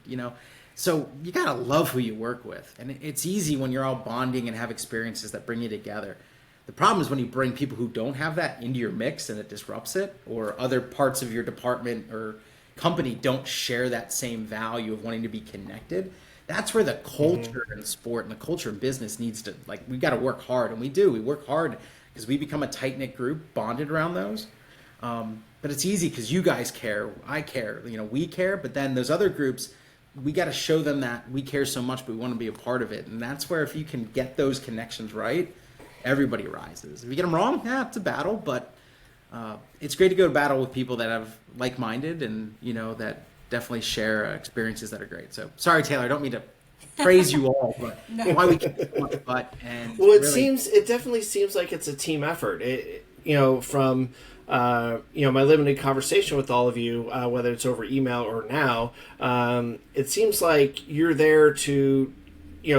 so you got to love who you work with. And it's easy when you're all bonding and have experiences that bring you together. The problem is when you bring people who don't have that into your mix and it disrupts it, or other parts of your department or company don't share that same value of wanting to be connected. That's where the culture in sport and the culture in business needs to, we got to work hard. And we do. We work hard because we become a tight-knit group bonded around those. But it's easy because you guys care. I care. We care. But then those other groups, we got to show them that we care so much, but we want to be a part of it. And that's where, if you can get those connections right, everybody rises. If you get them wrong, it's a battle. But it's great to go to battle with people that have like-minded and, that definitely share experiences that are great. So sorry, Taylor, I don't mean to praise you all, but why we kick so much butt. And well, really, it definitely seems like it's a team effort. From my limited conversation with all of you, whether it's over email or now, it seems like you're there to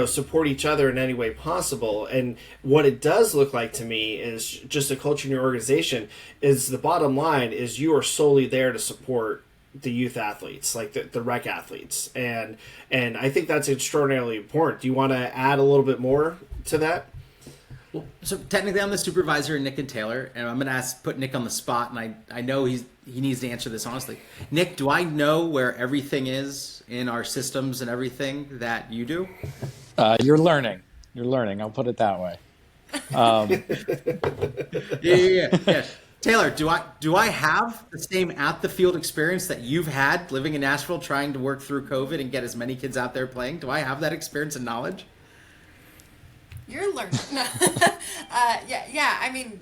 support each other in any way possible. And what it does look like to me is just a culture in your organization is the bottom line is you are solely there to support the youth athletes, like the rec athletes. And I think that's extraordinarily important. Do you want to add a little bit more to that? well, so technically I'm the supervisor, Nick and Taylor, and I'm going to put Nick on the spot, and I know he needs to answer this honestly. Nick, do I know where everything is in our systems and everything that you do? You're learning. I'll put it that way. Yeah. Taylor, do I have the same at the field experience that you've had living in Nashville, trying to work through COVID and get as many kids out there playing? Do I have that experience and knowledge? You're learning. Yeah. I mean,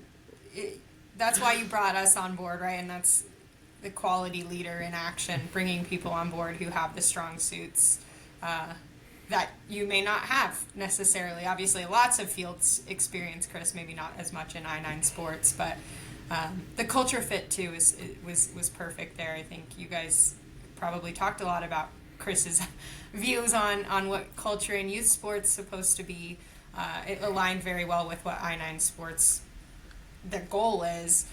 that's why you brought us on board, right? And that's the quality leader in action, bringing people on board who have the strong suits that you may not have necessarily. Obviously, lots of fields experience, Chris, maybe not as much in I9 sports, but the culture fit too was perfect there. I think you guys probably talked a lot about Chris's views on what culture in youth sports is supposed to be. It aligned very well with what I9 sports, their goal is.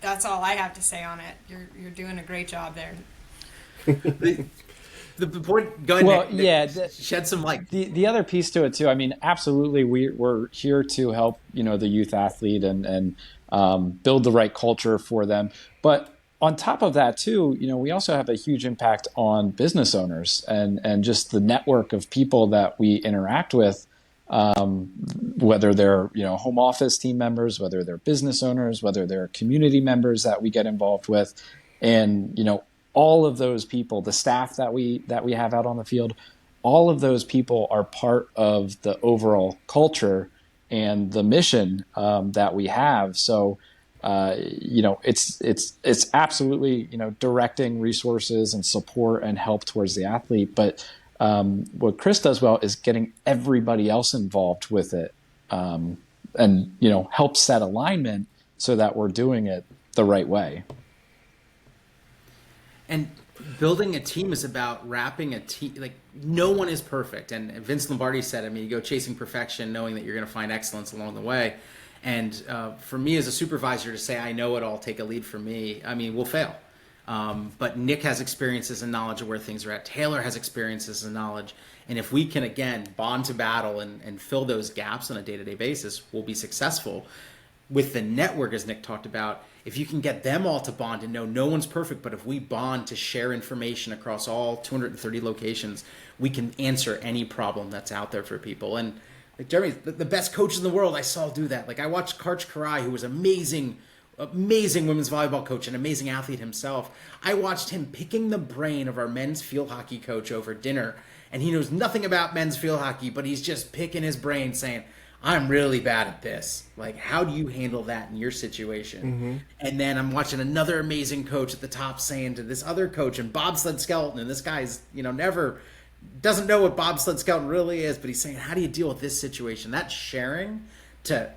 That's all I have to say on it. You're doing a great job there. The point. Go ahead. Well, Nick, shed some light. The other piece to it too. I mean, absolutely, we're here to help the youth athlete and build the right culture for them. But on top of that too, we also have a huge impact on business owners and just the network of people that we interact with. Whether they're home office team members, whether they're business owners, whether they're community members that we get involved with, and all of those people, the staff that we have out on the field, all of those people are part of the overall culture and the mission that we have. So it's absolutely directing resources and support and help towards the athlete, but what Chris does well is getting everybody else involved with it, and help set alignment so that we're doing it the right way. And building a team is about wrapping a team. Like, no one is perfect. And Vince Lombardi said, you go chasing perfection, knowing that you're going to find excellence along the way. And for me as a supervisor to say, I know it all, take a lead from me, we'll fail. But Nick has experiences and knowledge of where things are at. Taylor has experiences and knowledge. And if we can, again, bond to battle and fill those gaps on a day-to-day basis, we'll be successful. With the network, as Nick talked about, if you can get them all to bond and know no one's perfect, but if we bond to share information across all 230 locations, we can answer any problem that's out there for people. And like Jeremy, the best coaches in the world, I saw do that. Like, I watched Karch Karai, who was amazing women's volleyball coach, an amazing athlete himself. I watched him picking the brain of our men's field hockey coach over dinner, and he knows nothing about men's field hockey, but he's just picking his brain saying, I'm really bad at this. Like, how do you handle that in your situation? Mm-hmm. And then I'm watching another amazing coach at the top saying to this other coach, and bobsled skeleton, and this guy's, never doesn't know what bobsled skeleton really is, but he's saying, how do you deal with this situation? That sharing to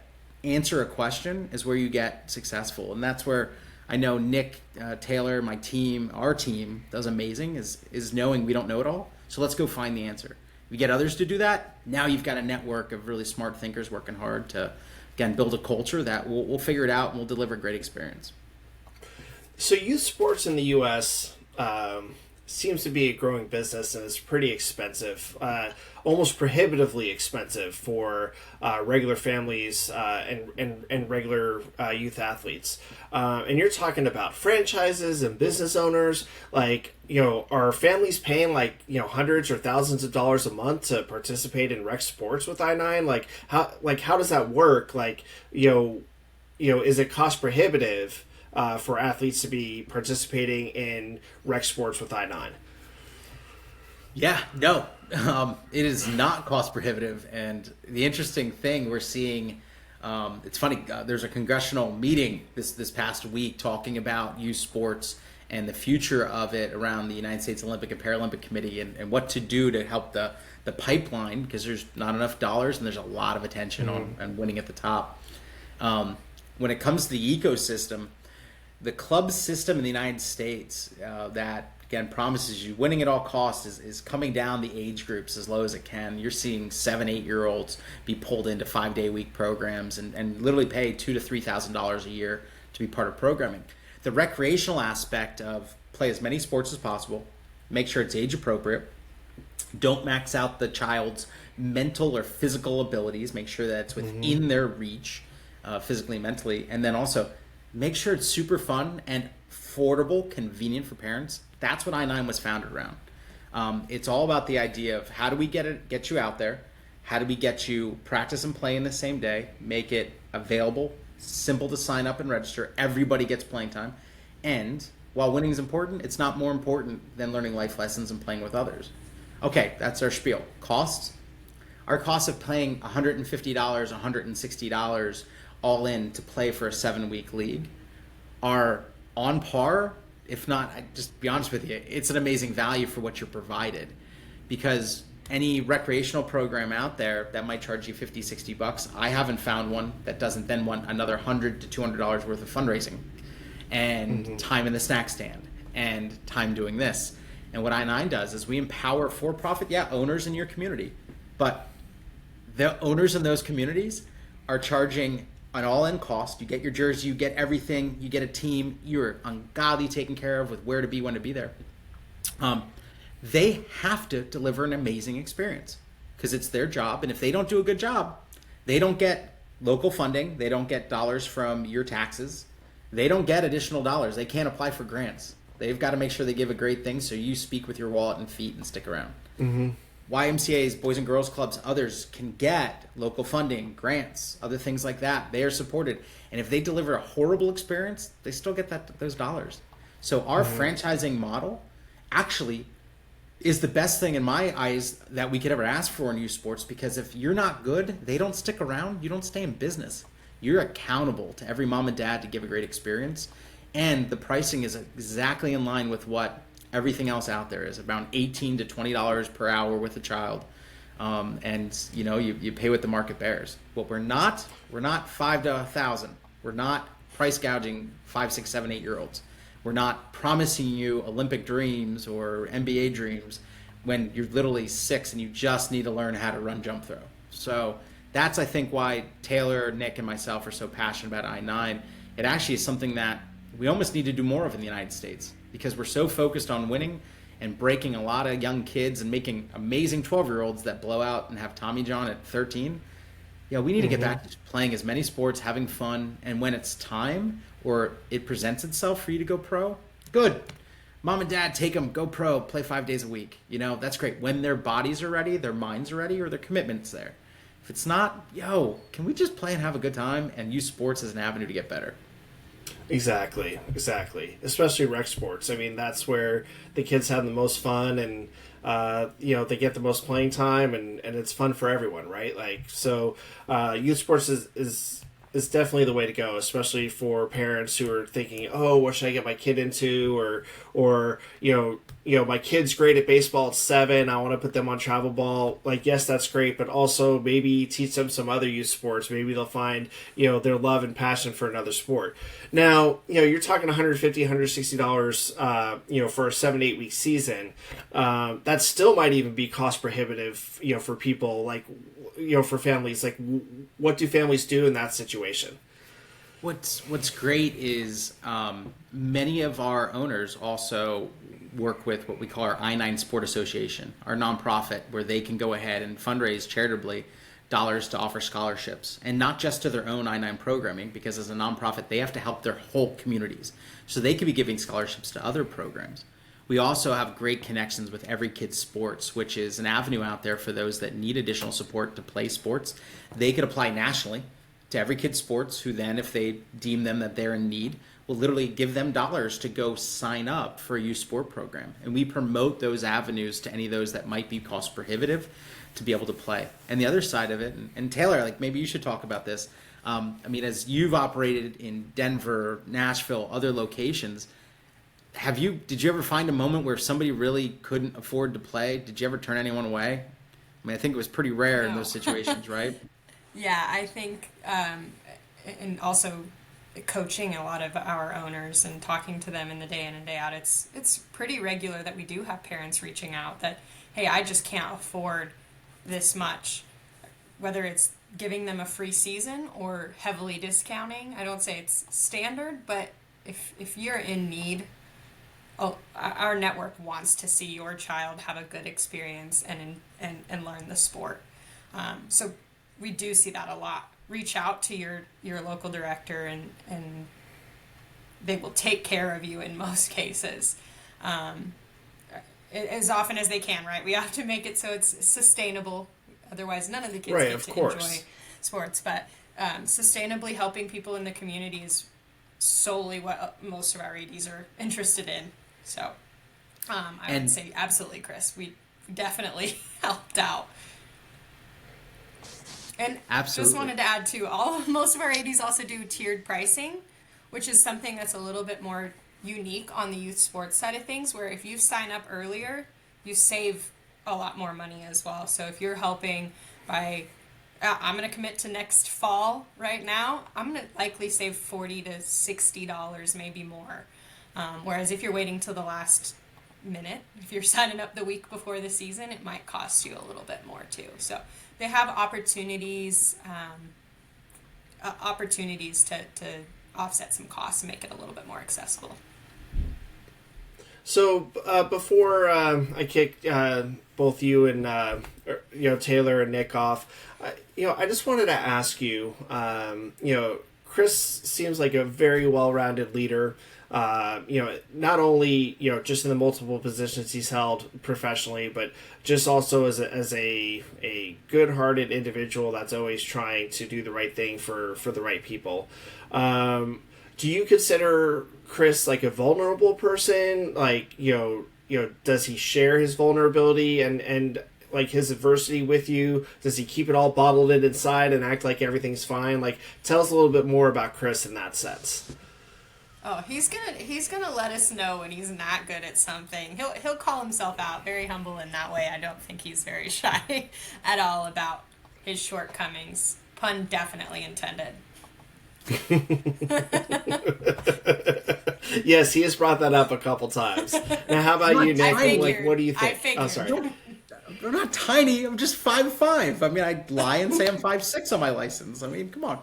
answer a question is where you get successful. And that's where I know Nick, Taylor, my team, our team does amazing, is knowing we don't know it all. So let's go find the answer. We get others to do that. Now you've got a network of really smart thinkers working hard to, again, build a culture that we'll figure it out and we'll deliver a great experience. So youth sports in the U.S. Seems to be a growing business and is pretty expensive, almost prohibitively expensive for regular families and regular youth athletes. And you're talking about franchises and business owners. Like, are families paying hundreds or thousands of dollars a month to participate in rec sports with I9? How does that work? Is it cost prohibitive for athletes to be participating in rec sports with I9? Yeah, no, it is not cost prohibitive. And the interesting thing we're seeing, it's funny, there's a congressional meeting this past week talking about youth sports and the future of it around the United States Olympic and Paralympic Committee, and what to do to help the pipeline, because there's not enough dollars and there's a lot of attention on winning at the top. When it comes to the ecosystem, the club system in the United States that, again, promises you winning at all costs is coming down the age groups as low as it can. You're seeing 7-8-year-olds be pulled into 5-day-week programs and literally pay $2,000 to $3,000 a year to be part of programming. The recreational aspect of play as many sports as possible, make sure it's age appropriate, don't max out the child's mental or physical abilities, make sure that it's within their reach physically and mentally, and then also make sure it's super fun and affordable, convenient for parents. That's what I9 was founded around. It's all about the idea of how do we get you out there, how do we get you practice and play in the same day, make it available, simple to sign up and register, everybody gets playing time, and while winning is important, it's not more important than learning life lessons and playing with others. Okay, that's our spiel. Costs. Our costs of paying $150, $160 all in to play for a 7-week league are on par, if not, just be honest with you, it's an amazing value for what you're provided, because any recreational program out there that might charge you $50, $60, I haven't found one that doesn't then want another $100 to $200 worth of fundraising and time in the snack stand and time doing this. And what I9 does is we empower for-profit, owners in your community, but the owners in those communities are charging an all-in cost. You get your jersey, you get everything, you get a team, you're ungodly taken care of with where to be, when to be there. They have to deliver an amazing experience because it's their job, and if they don't do a good job, they don't get local funding, they don't get dollars from your taxes, they don't get additional dollars, they can't apply for grants. They've got to make sure they give a great thing so you speak with your wallet and feet and stick around. YMCA's, Boys and Girls Clubs, others can get local funding, grants, other things like that. They are supported. And if they deliver a horrible experience, they still get those dollars. So our franchising model actually is the best thing in my eyes that we could ever ask for in youth sports, because if you're not good, they don't stick around. You don't stay in business. You're accountable to every mom and dad to give a great experience. And the pricing is exactly in line with what everything else out there is, around $18 to $20 per hour with a child. And you pay what the market bears. What we're not 5 to 1,000. We're not price gouging 5, 6, 7, 8-year-olds. We're not promising you Olympic dreams or NBA dreams when you're literally 6 and you just need to learn how to run jump throw. So that's, I think, why Taylor, Nick, and myself are so passionate about I9. It actually is something that we almost need to do more of in the United States, because we're so focused on winning and breaking a lot of young kids and making amazing 12-year-olds that blow out and have Tommy John at 13. We need to get back to playing as many sports, having fun, and when it's time or it presents itself for you to go pro, good. Mom and dad, take them, go pro, play 5 days a week. That's great. When their bodies are ready, their minds are ready, or their commitment's there. If it's not, can we just play and have a good time and use sports as an avenue to get better? Exactly. Especially rec sports. I mean, that's where the kids have the most fun, and they get the most playing time, and it's fun for everyone, right? Youth sports is definitely the way to go, especially for parents who are thinking, oh, what should I get my kid into, or my kid's great at baseball at 7. I want to put them on travel ball. Yes, that's great, but also maybe teach them some other youth sports. Maybe they'll find, their love and passion for another sport. Now, you're talking $150, $160, for a 7-8 week season. That still might even be cost prohibitive, for people, for families. What do families do in that situation? What's great is many of our owners also work with what we call our I9 Sport Association, our nonprofit, where they can go ahead and fundraise charitably dollars to offer scholarships, and not just to their own I9 programming, because as a nonprofit, they have to help their whole communities. So they could be giving scholarships to other programs. We also have great connections with Every Kid Sports, which is an avenue out there for those that need additional support to play sports. They could apply nationally to Every Kid Sports, who then, if they deem them that they're in need, will literally give them dollars to go sign up for a youth sport program. And we promote those avenues to any of those that might be cost prohibitive to be able to play. And the other side of it, and Taylor, maybe you should talk about this. As you've operated in Denver, Nashville, other locations, did you ever find a moment where somebody really couldn't afford to play? Did you ever turn anyone away? I mean, I think it was pretty rare in No. those situations, right? Yeah, I think, and also coaching a lot of our owners and talking to them in the day in and day out, it's pretty regular that we do have parents reaching out that, hey, I just can't afford this much, whether it's giving them a free season or heavily discounting. I don't say it's standard, but if you're in need, our network wants to see your child have a good experience and learn the sport. So we do see that a lot. Reach out to your local director and they will take care of you in most cases. As often as they can, right? We have to make it so it's sustainable. Otherwise, none of the kids get to enjoy sports. But sustainably helping people in the community is solely what most of our ADs are interested in. So I would say absolutely, Chris. We definitely helped out. And Absolutely. just wanted to add too, most of our ADs also do tiered pricing, which is something that's a little bit more unique on the youth sports side of things, where if you sign up earlier, you save a lot more money as well. So if you're helping by, I'm going to commit to next fall right now, I'm going to likely save $40 to $60, maybe more. Whereas if you're waiting till the last minute, if you're signing up the week before the season, it might cost you a little bit more too. So they have opportunities to offset some costs and make it a little bit more accessible. So before I kick both you and Taylor and Nick off, I just wanted to ask you. Chris seems like a very well-rounded leader. Not only just in the multiple positions he's held professionally, but just also as a good-hearted individual that's always trying to do the right thing for the right people. Do you consider Chris like a vulnerable person? Like, does he share his vulnerability and like his adversity with you? Does he keep it all bottled in inside and act like everything's fine? Like, tell us a little bit more about Chris in that sense. Oh, he's gonna let us know when he's not good at something. He'll call himself out. Very humble in that way. I don't think he's very shy at all about his shortcomings. Pun definitely intended. Yes, he has brought that up a couple times. Now, how about you, Nick? Like, what do you think? I figured. Oh, sorry. I'm not tiny. I'm just 5'5". I mean, I lie and say I'm 5'6" on my license. I mean, come on.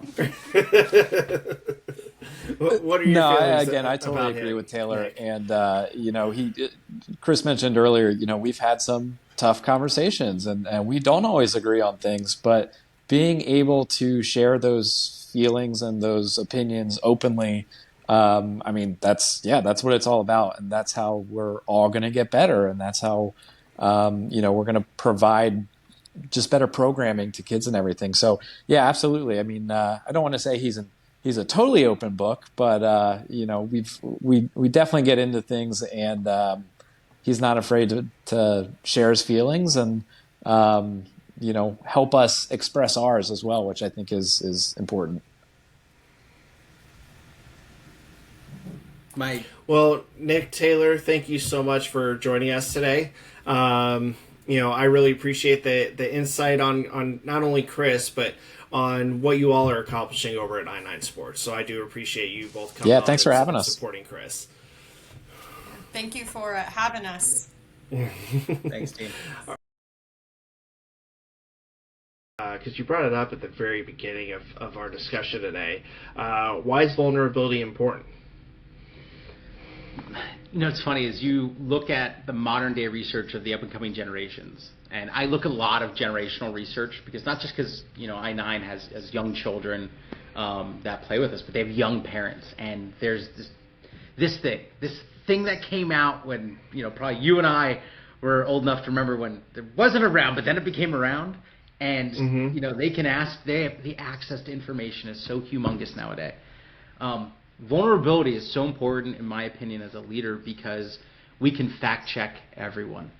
What are your feelings? I totally agree with Taylor. And, Chris mentioned earlier, we've had some tough conversations and we don't always agree on things, but being able to share those feelings and those opinions openly, that's what it's all about. And that's how we're all going to get better. And that's how, we're going to provide just better programming to kids and everything. So yeah, absolutely. I mean, I don't want to say he's a totally open book, but we definitely get into things, and he's not afraid to share his feelings and help us express ours as well, which I think is important. Well, Nick, Taylor, thank you so much for joining us today. I really appreciate the insight on not only Chris, but on what you all are accomplishing over at I9 Sports. So I do appreciate you both coming on. Thanks for having us. Supporting Chris. Thank you for having us. Thanks, team. Because you brought it up at the very beginning of our discussion today. Why is vulnerability important? It's funny is you look at the modern day research of the up and coming generations, and I look at a lot of generational research because not just because I9 has young children that play with us, but they have young parents, and there's this thing that came out when probably you and I were old enough to remember when it wasn't around, but then it became around, and they can ask. They have the access to information is so humongous nowadays. Vulnerability is so important, in my opinion, as a leader because we can fact check everyone.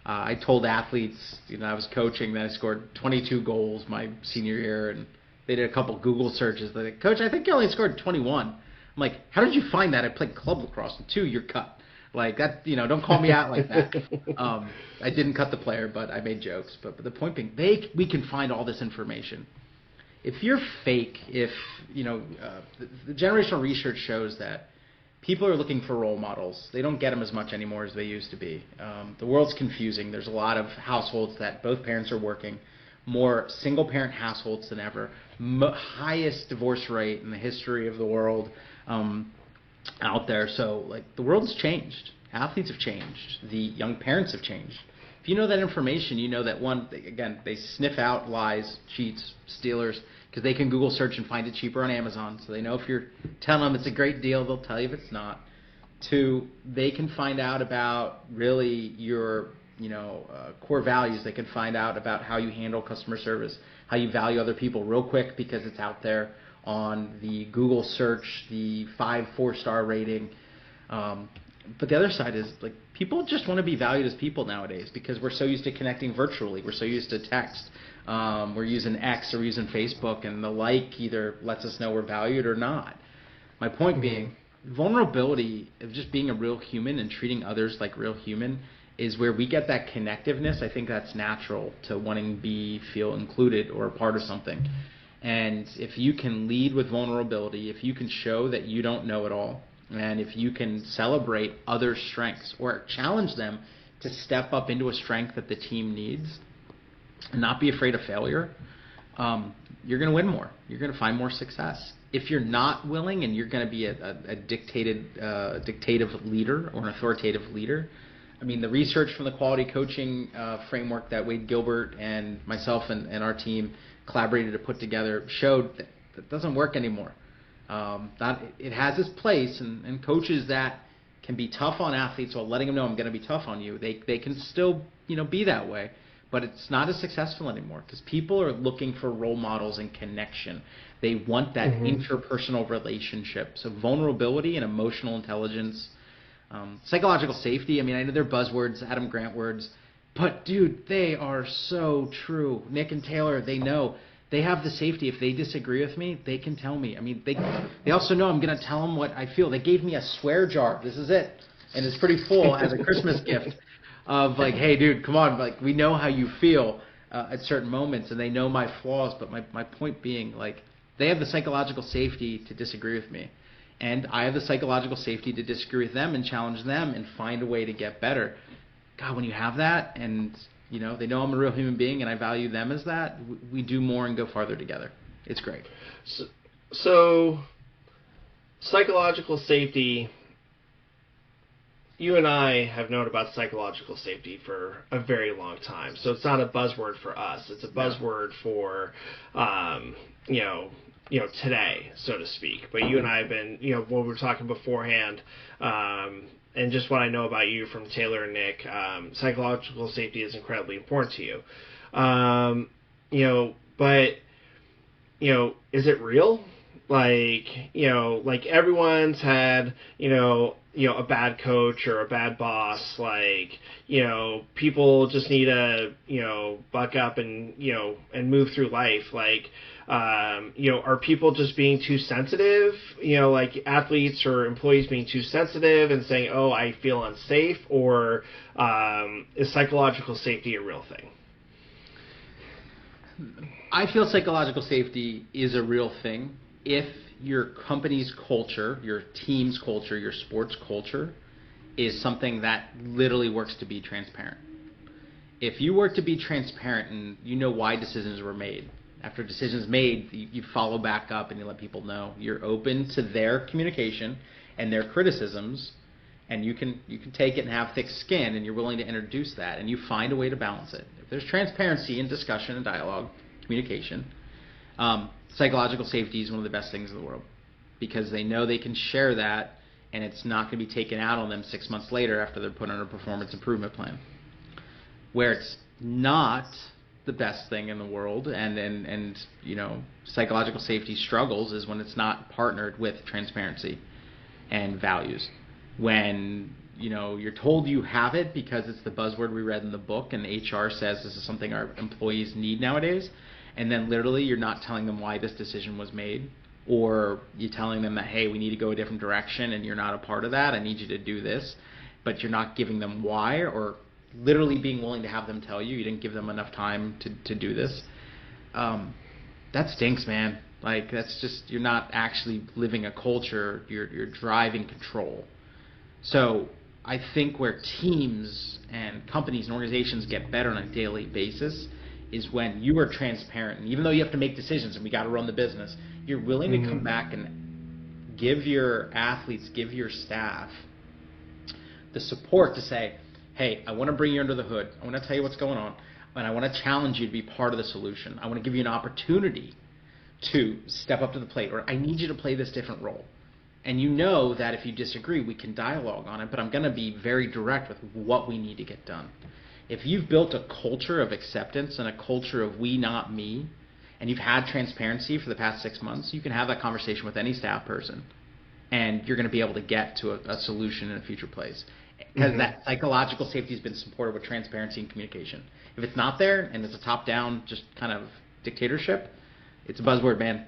I told athletes, I was coaching, that I scored 22 goals my senior year, and they did a couple Google searches. They're like, Coach, I think you only scored 21. I'm like, how did you find that? I played club lacrosse, and 2, you're cut. Like that, don't call me out like that. I didn't cut the player, but I made jokes. But the point being, we can find all this information. If you're fake, the generational research shows that people are looking for role models. They don't get them as much anymore as they used to be. The world's confusing. There's a lot of households that both parents are working, more single-parent households than ever, highest divorce rate in the history of the world out there. So, the world's changed. Athletes have changed. The young parents have changed. If you know that information, you know that they sniff out lies, cheats, stealers, because they can Google search and find it cheaper on Amazon. So they know if you're telling them it's a great deal, they'll tell you if it's not. Two, they can find out about really your core values. They can find out about how you handle customer service, how you value other people real quick because it's out there on the Google search, the 4-star rating. But the other side is people just want to be valued as people nowadays because we're so used to connecting virtually. We're so used to text. We're using X or we're using Facebook, and the either lets us know we're valued or not. My point being, vulnerability of just being a real human and treating others like real human is where we get that connectiveness. I think that's natural to wanting to feel included or a part of something. And if you can lead with vulnerability, if you can show that you don't know it all, and if you can celebrate others' strengths or challenge them to step up into a strength that the team needs and not be afraid of failure, you're going to win more. You're going to find more success. If you're not willing and you're going to be a dictative leader or an authoritative leader, I mean, the research from the quality coaching framework that Wade Gilbert and myself and our team collaborated to put together showed that doesn't work anymore. It has its place, and coaches that can be tough on athletes while letting them know I'm going to be tough on you, they can still be that way, but it's not as successful anymore because people are looking for role models and connection. They want that interpersonal relationship. So vulnerability and emotional intelligence, psychological safety. I mean, I know they're buzzwords, Adam Grant words, but dude, they are so true. Nick and Taylor, they know. They have the safety. If they disagree with me, they can tell me. I mean, they also know I'm going to tell them what I feel. They gave me a swear jar. This is it. And it's pretty full as a Christmas gift of hey, dude, come on. We know how you feel at certain moments, and they know my flaws. But my point being, they have the psychological safety to disagree with me. And I have the psychological safety to disagree with them and challenge them and find a way to get better. God, when you have that and they know I'm a real human being and I value them as that, we do more and go farther together. It's great. So psychological safety, you and I have known about psychological safety for a very long time. So it's not a buzzword for us. It's a buzzword for, today, so to speak. But you and I have been, when we were talking beforehand, and just what I know about you from Taylor and Nick, psychological safety is incredibly important to you. But is it real? Everyone's had, a bad coach or a bad boss. People just need to, buck up and move through life. Are people just being too sensitive? Athletes or employees being too sensitive and saying, "Oh, I feel unsafe," or is psychological safety a real thing? I feel psychological safety is a real thing if your company's culture, your team's culture, your sports culture is something that literally works to be transparent. If you work to be transparent and you know why decisions were made, after decisions made, you follow back up and you let people know. You're open to their communication and their criticisms, and you can take it and have thick skin, and you're willing to introduce that, and you find a way to balance it. If there's transparency and discussion and dialogue, communication, psychological safety is one of the best things in the world because they know they can share that, and it's not going to be taken out on them 6 months later after they're put on a performance improvement plan. Where it's not the best thing in the world and psychological safety struggles is when it's not partnered with transparency and values. When you're told you have it because it's the buzzword we read in the book and HR says this is something our employees need nowadays, and then literally you're not telling them why this decision was made, or you're telling them that, hey, we need to go a different direction and you're not a part of that, I need you to do this. but you're not giving them why, or literally being willing to have them tell you didn't give them enough time to do this. That stinks, man. Like, that's just, you're not actually living a culture, you're driving control. So I think where teams and companies and organizations get better on a daily basis is when you are transparent. And even though you have to make decisions and we got to run the business, you're willing to come back and give your athletes, give your staff the support to say, hey, I want to bring you under the hood. I want to tell you what's going on. And I want to challenge you to be part of the solution. I want to give you an opportunity to step up to the plate, or I need you to play this different role. And you know that if you disagree, we can dialogue on it, but I'm going to be very direct with what we need to get done. If you've built a culture of acceptance and a culture of we, not me, and you've had transparency for the past 6 months, you can have that conversation with any staff person, and you're going to be able to get to a solution in a future place. Because that psychological safety has been supported with transparency and communication. If it's not there and it's a top-down just kind of dictatorship, it's a buzzword, man.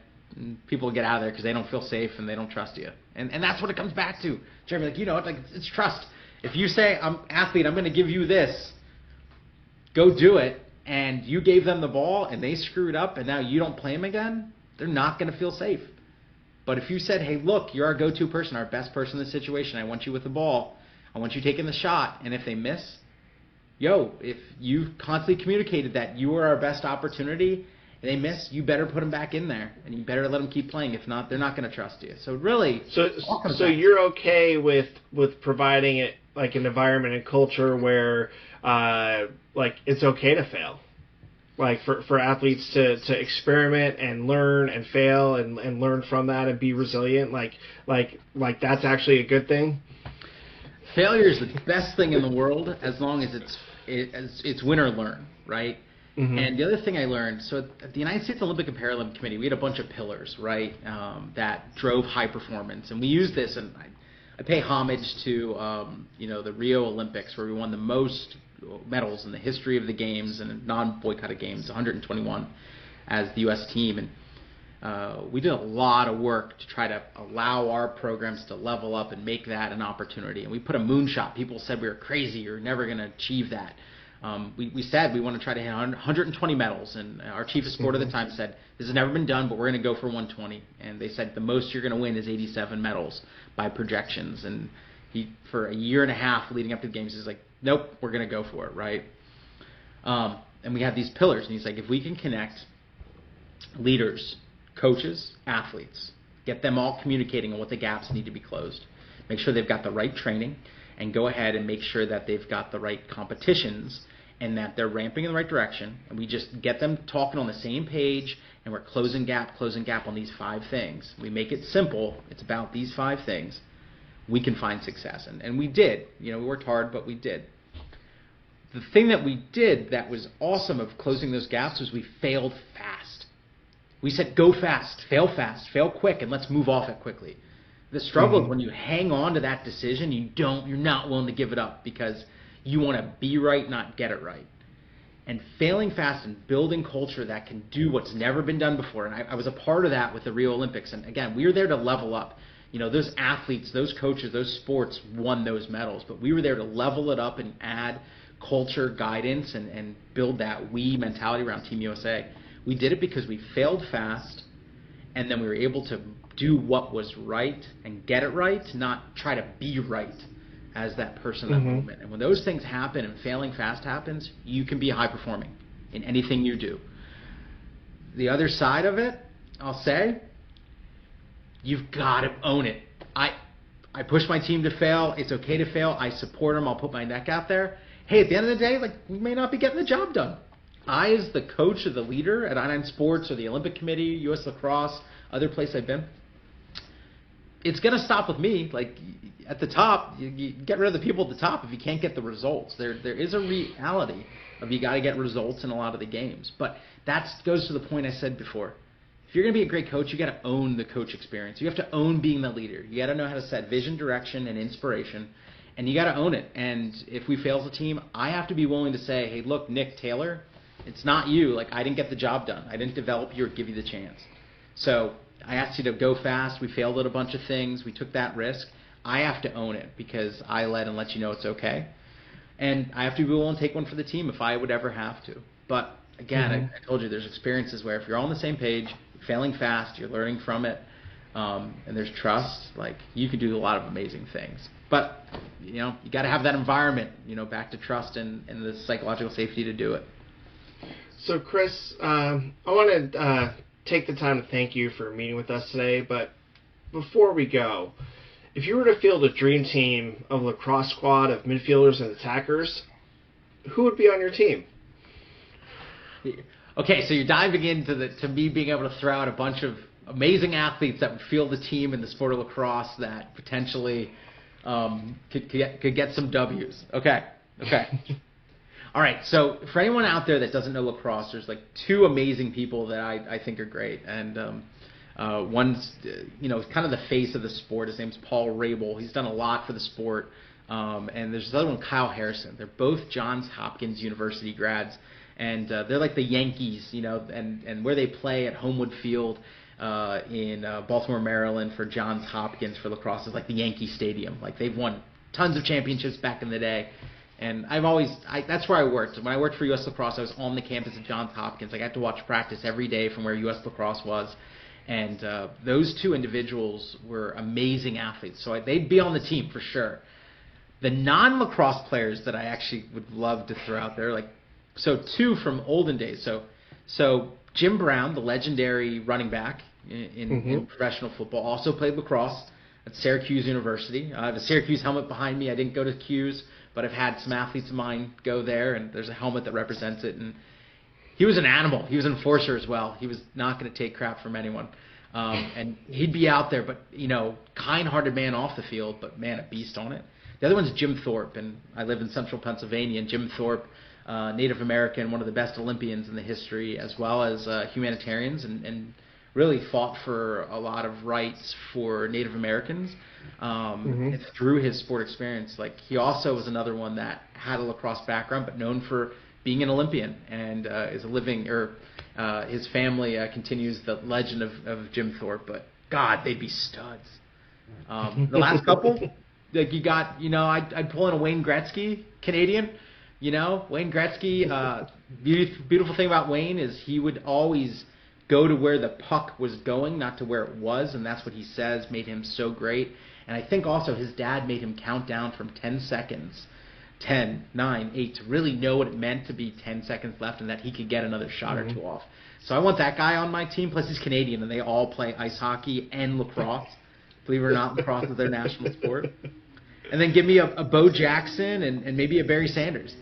People get out of there because they don't feel safe and they don't trust you. And that's what it comes back to. Jeremy, like, you know, it's trust. If you say, I'm athlete, I'm going to give you this, go do it, and you gave them the ball and they screwed up and now you don't play them again, they're not going to feel safe. But if you said, hey, look, you're our go-to person, our best person in the situation, I want you with the ball, I want you taking the shot, and if they miss, if you've constantly communicated that you are our best opportunity, and they miss, you better put them back in there, and you better let them keep playing. If not, they're not going to trust you. So really, so you're okay with providing it like an environment and culture where like it's okay to fail, like for athletes to experiment and learn and fail and learn from that and be resilient, like that's actually a good thing. Failure is the best thing in the world as long as it's win or learn, right? And the other thing I learned, so at the United States Olympic and Paralympic Committee, we had a bunch of pillars, right, that drove high performance. And we use this, and I pay homage to, the Rio Olympics, where we won the most medals in the history of the games and non-boycotted games, 121 as the U.S. team. And we did a lot of work to try to allow our programs to level up and make that an opportunity. And we put a moonshot. People said we were crazy. You're never going to achieve that. We said we want to try to hit 120 medals. And our chief of sport at the time said, this has never been done, but we're going to go for 120. And they said the most you're going to win is 87 medals by projections. And he, for a year and a half leading up to the games, he's like, nope, we're going to go for it, right? And we have these pillars. And he's like, if we can connect leaders, coaches, athletes, get them all communicating on what the gaps need to be closed, make sure they've got the right training, and go ahead and make sure that they've got the right competitions and that they're ramping in the right direction, and we just get them talking on the same page, and we're closing gap on these 5 things. We make it simple. It's about these 5 things. We can find success. And we did. We worked hard, but we did. The thing that we did that was awesome of closing those gaps was we failed fast. We said, go fast, fail quick, and let's move off it quickly. The struggle is when you hang on to that decision, you're not willing to give it up because you want to be right, not get it right. And failing fast and building culture that can do what's never been done before. And I was a part of that with the Rio Olympics. And again, we were there to level up. Those athletes, those coaches, those sports won those medals. But we were there to level it up and add culture, guidance, and build that we mentality around Team USA. We did it because we failed fast, and then we were able to do what was right and get it right, not try to be right as that person in that moment. And when those things happen and failing fast happens, you can be high performing in anything you do. The other side of it, I'll say, you've got to own it. I push my team to fail. It's okay to fail. I support them. I'll put my neck out there. Hey, at the end of the day, we may not be getting the job done. I, as the coach or the leader at I-9 Sports or the Olympic Committee, U.S. Lacrosse, other place I've been, it's going to stop with me. At the top, you get rid of the people at the top if you can't get the results. There is a reality of you got to get results in a lot of the games. But that goes to the point I said before. If you're going to be a great coach, you got to own the coach experience. You have to own being the leader. You got to know how to set vision, direction, and inspiration. And you got to own it. And if we fail as a team, I have to be willing to say, hey, look, Nick Taylor, it's not you. I didn't get the job done. I didn't develop you or give you the chance. So I asked you to go fast. We failed at a bunch of things. We took that risk. I have to own it because I led and let you know it's okay. And I have to be willing to take one for the team if I would ever have to. But again, I told you there's experiences where if you're all on the same page, you're failing fast, you're learning from it, and there's trust, like you can do a lot of amazing things. But you got to have that environment, back to trust and the psychological safety to do it. So Chris, I want to take the time to thank you for meeting with us today. But before we go, if you were to field a dream team of lacrosse squad of midfielders and attackers, who would be on your team? Okay, so you're diving into to me being able to throw out a bunch of amazing athletes that would field the team in the sport of lacrosse that potentially could get some W's. Okay. All right, so for anyone out there that doesn't know lacrosse, there's like two amazing people that I think are great. And one's, kind of the face of the sport. His name's Paul Rabel. He's done a lot for the sport. And there's this other one, Kyle Harrison. They're both Johns Hopkins University grads. And they're like the Yankees, and where they play at Homewood Field in Baltimore, Maryland for Johns Hopkins for lacrosse is like the Yankee Stadium. Like they've won tons of championships back in the day. And that's where I worked. When I worked for U.S. Lacrosse, I was on the campus of Johns Hopkins. I got to watch practice every day from where U.S. Lacrosse was. And those two individuals were amazing athletes. So they'd be on the team for sure. The non-lacrosse players that I actually would love to throw out there, two from olden days. So Jim Brown, the legendary running back in professional football, also played lacrosse at Syracuse University. I have a Syracuse helmet behind me. I didn't go to Q's, but I've had some athletes of mine go there, and there's a helmet that represents it. And he was an animal. He was an enforcer as well. He was not going to take crap from anyone. And he'd be out there, but, kind-hearted man off the field, but, man, a beast on it. The other one's Jim Thorpe, and I live in central Pennsylvania, and Jim Thorpe, Native American, one of the best Olympians in the history, as well as humanitarians, and really fought for a lot of rights for Native Americans through his sport experience. Like he also was another one that had a lacrosse background, but known for being an Olympian, and is a living, his family continues the legend of Jim Thorpe. But God, they'd be studs. The last couple, like you got, I'd pull in a Wayne Gretzky, Canadian. Wayne Gretzky, beautiful thing about Wayne is he would always go to where the puck was going, not to where it was, and that's what he says made him so great. And I think also his dad made him count down from 10 seconds, 10, 9, 8, to really know what it meant to be 10 seconds left and that he could get another shot or two off. So I want that guy on my team, plus he's Canadian, and they all play ice hockey and lacrosse. Believe it or not, lacrosse is their national sport. And then give me a Bo Jackson and maybe a Barry Sanders.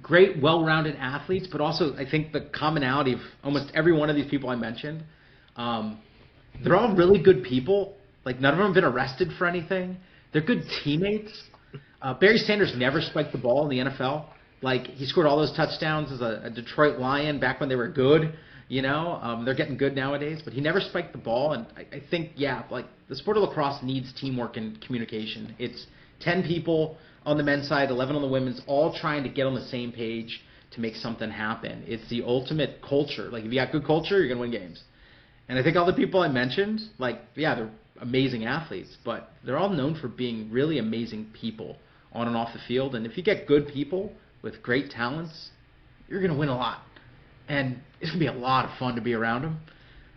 Great, well-rounded athletes, but also I think the commonality of almost every one of these people I mentioned, they're all really good people. Like none of them have been arrested for anything. They're good teammates. Barry Sanders never spiked the ball in the NFL. Like he scored all those touchdowns as a Detroit Lion back when they were good. They're getting good nowadays, but he never spiked the ball. And I think, like the sport of lacrosse needs teamwork and communication. It's 10 people on the men's side, 11 on the women's, all trying to get on the same page to make something happen. It's the ultimate culture. Like, if you got good culture, you're going to win games. And I think all the people I mentioned, they're amazing athletes, but they're all known for being really amazing people on and off the field. And if you get good people with great talents, you're going to win a lot. And it's going to be a lot of fun to be around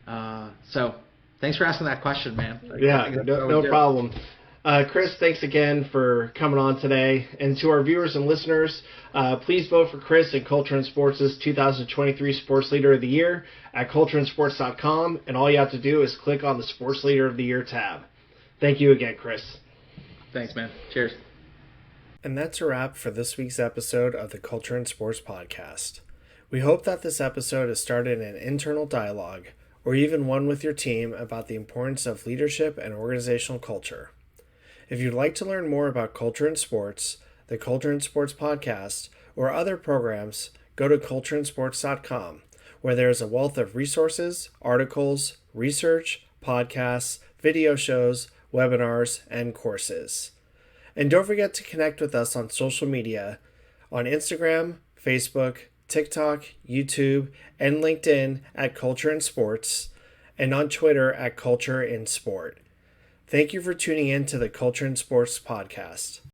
them. So thanks for asking that question, man. Yeah, no problem. Chris, thanks again for coming on today. And to our viewers and listeners, please vote for Chris in Culture and Sports' 2023 Sports Leader of the Year at cultureandsports.com. And all you have to do is click on the Sports Leader of the Year tab. Thank you again, Chris. Thanks, man. Cheers. And that's a wrap for this week's episode of the Culture and Sports Podcast. We hope that this episode has started an internal dialogue, or even one with your team, about the importance of leadership and organizational culture. If you'd like to learn more about culture and sports, the Culture and Sports Podcast, or other programs, go to cultureandsports.com, where there is a wealth of resources, articles, research, podcasts, video shows, webinars, and courses. And don't forget to connect with us on social media, on Instagram, Facebook, TikTok, YouTube, and LinkedIn at Culture and Sports, and on Twitter at Culture in Sport. Thank you for tuning in to the Culture in Sports podcast.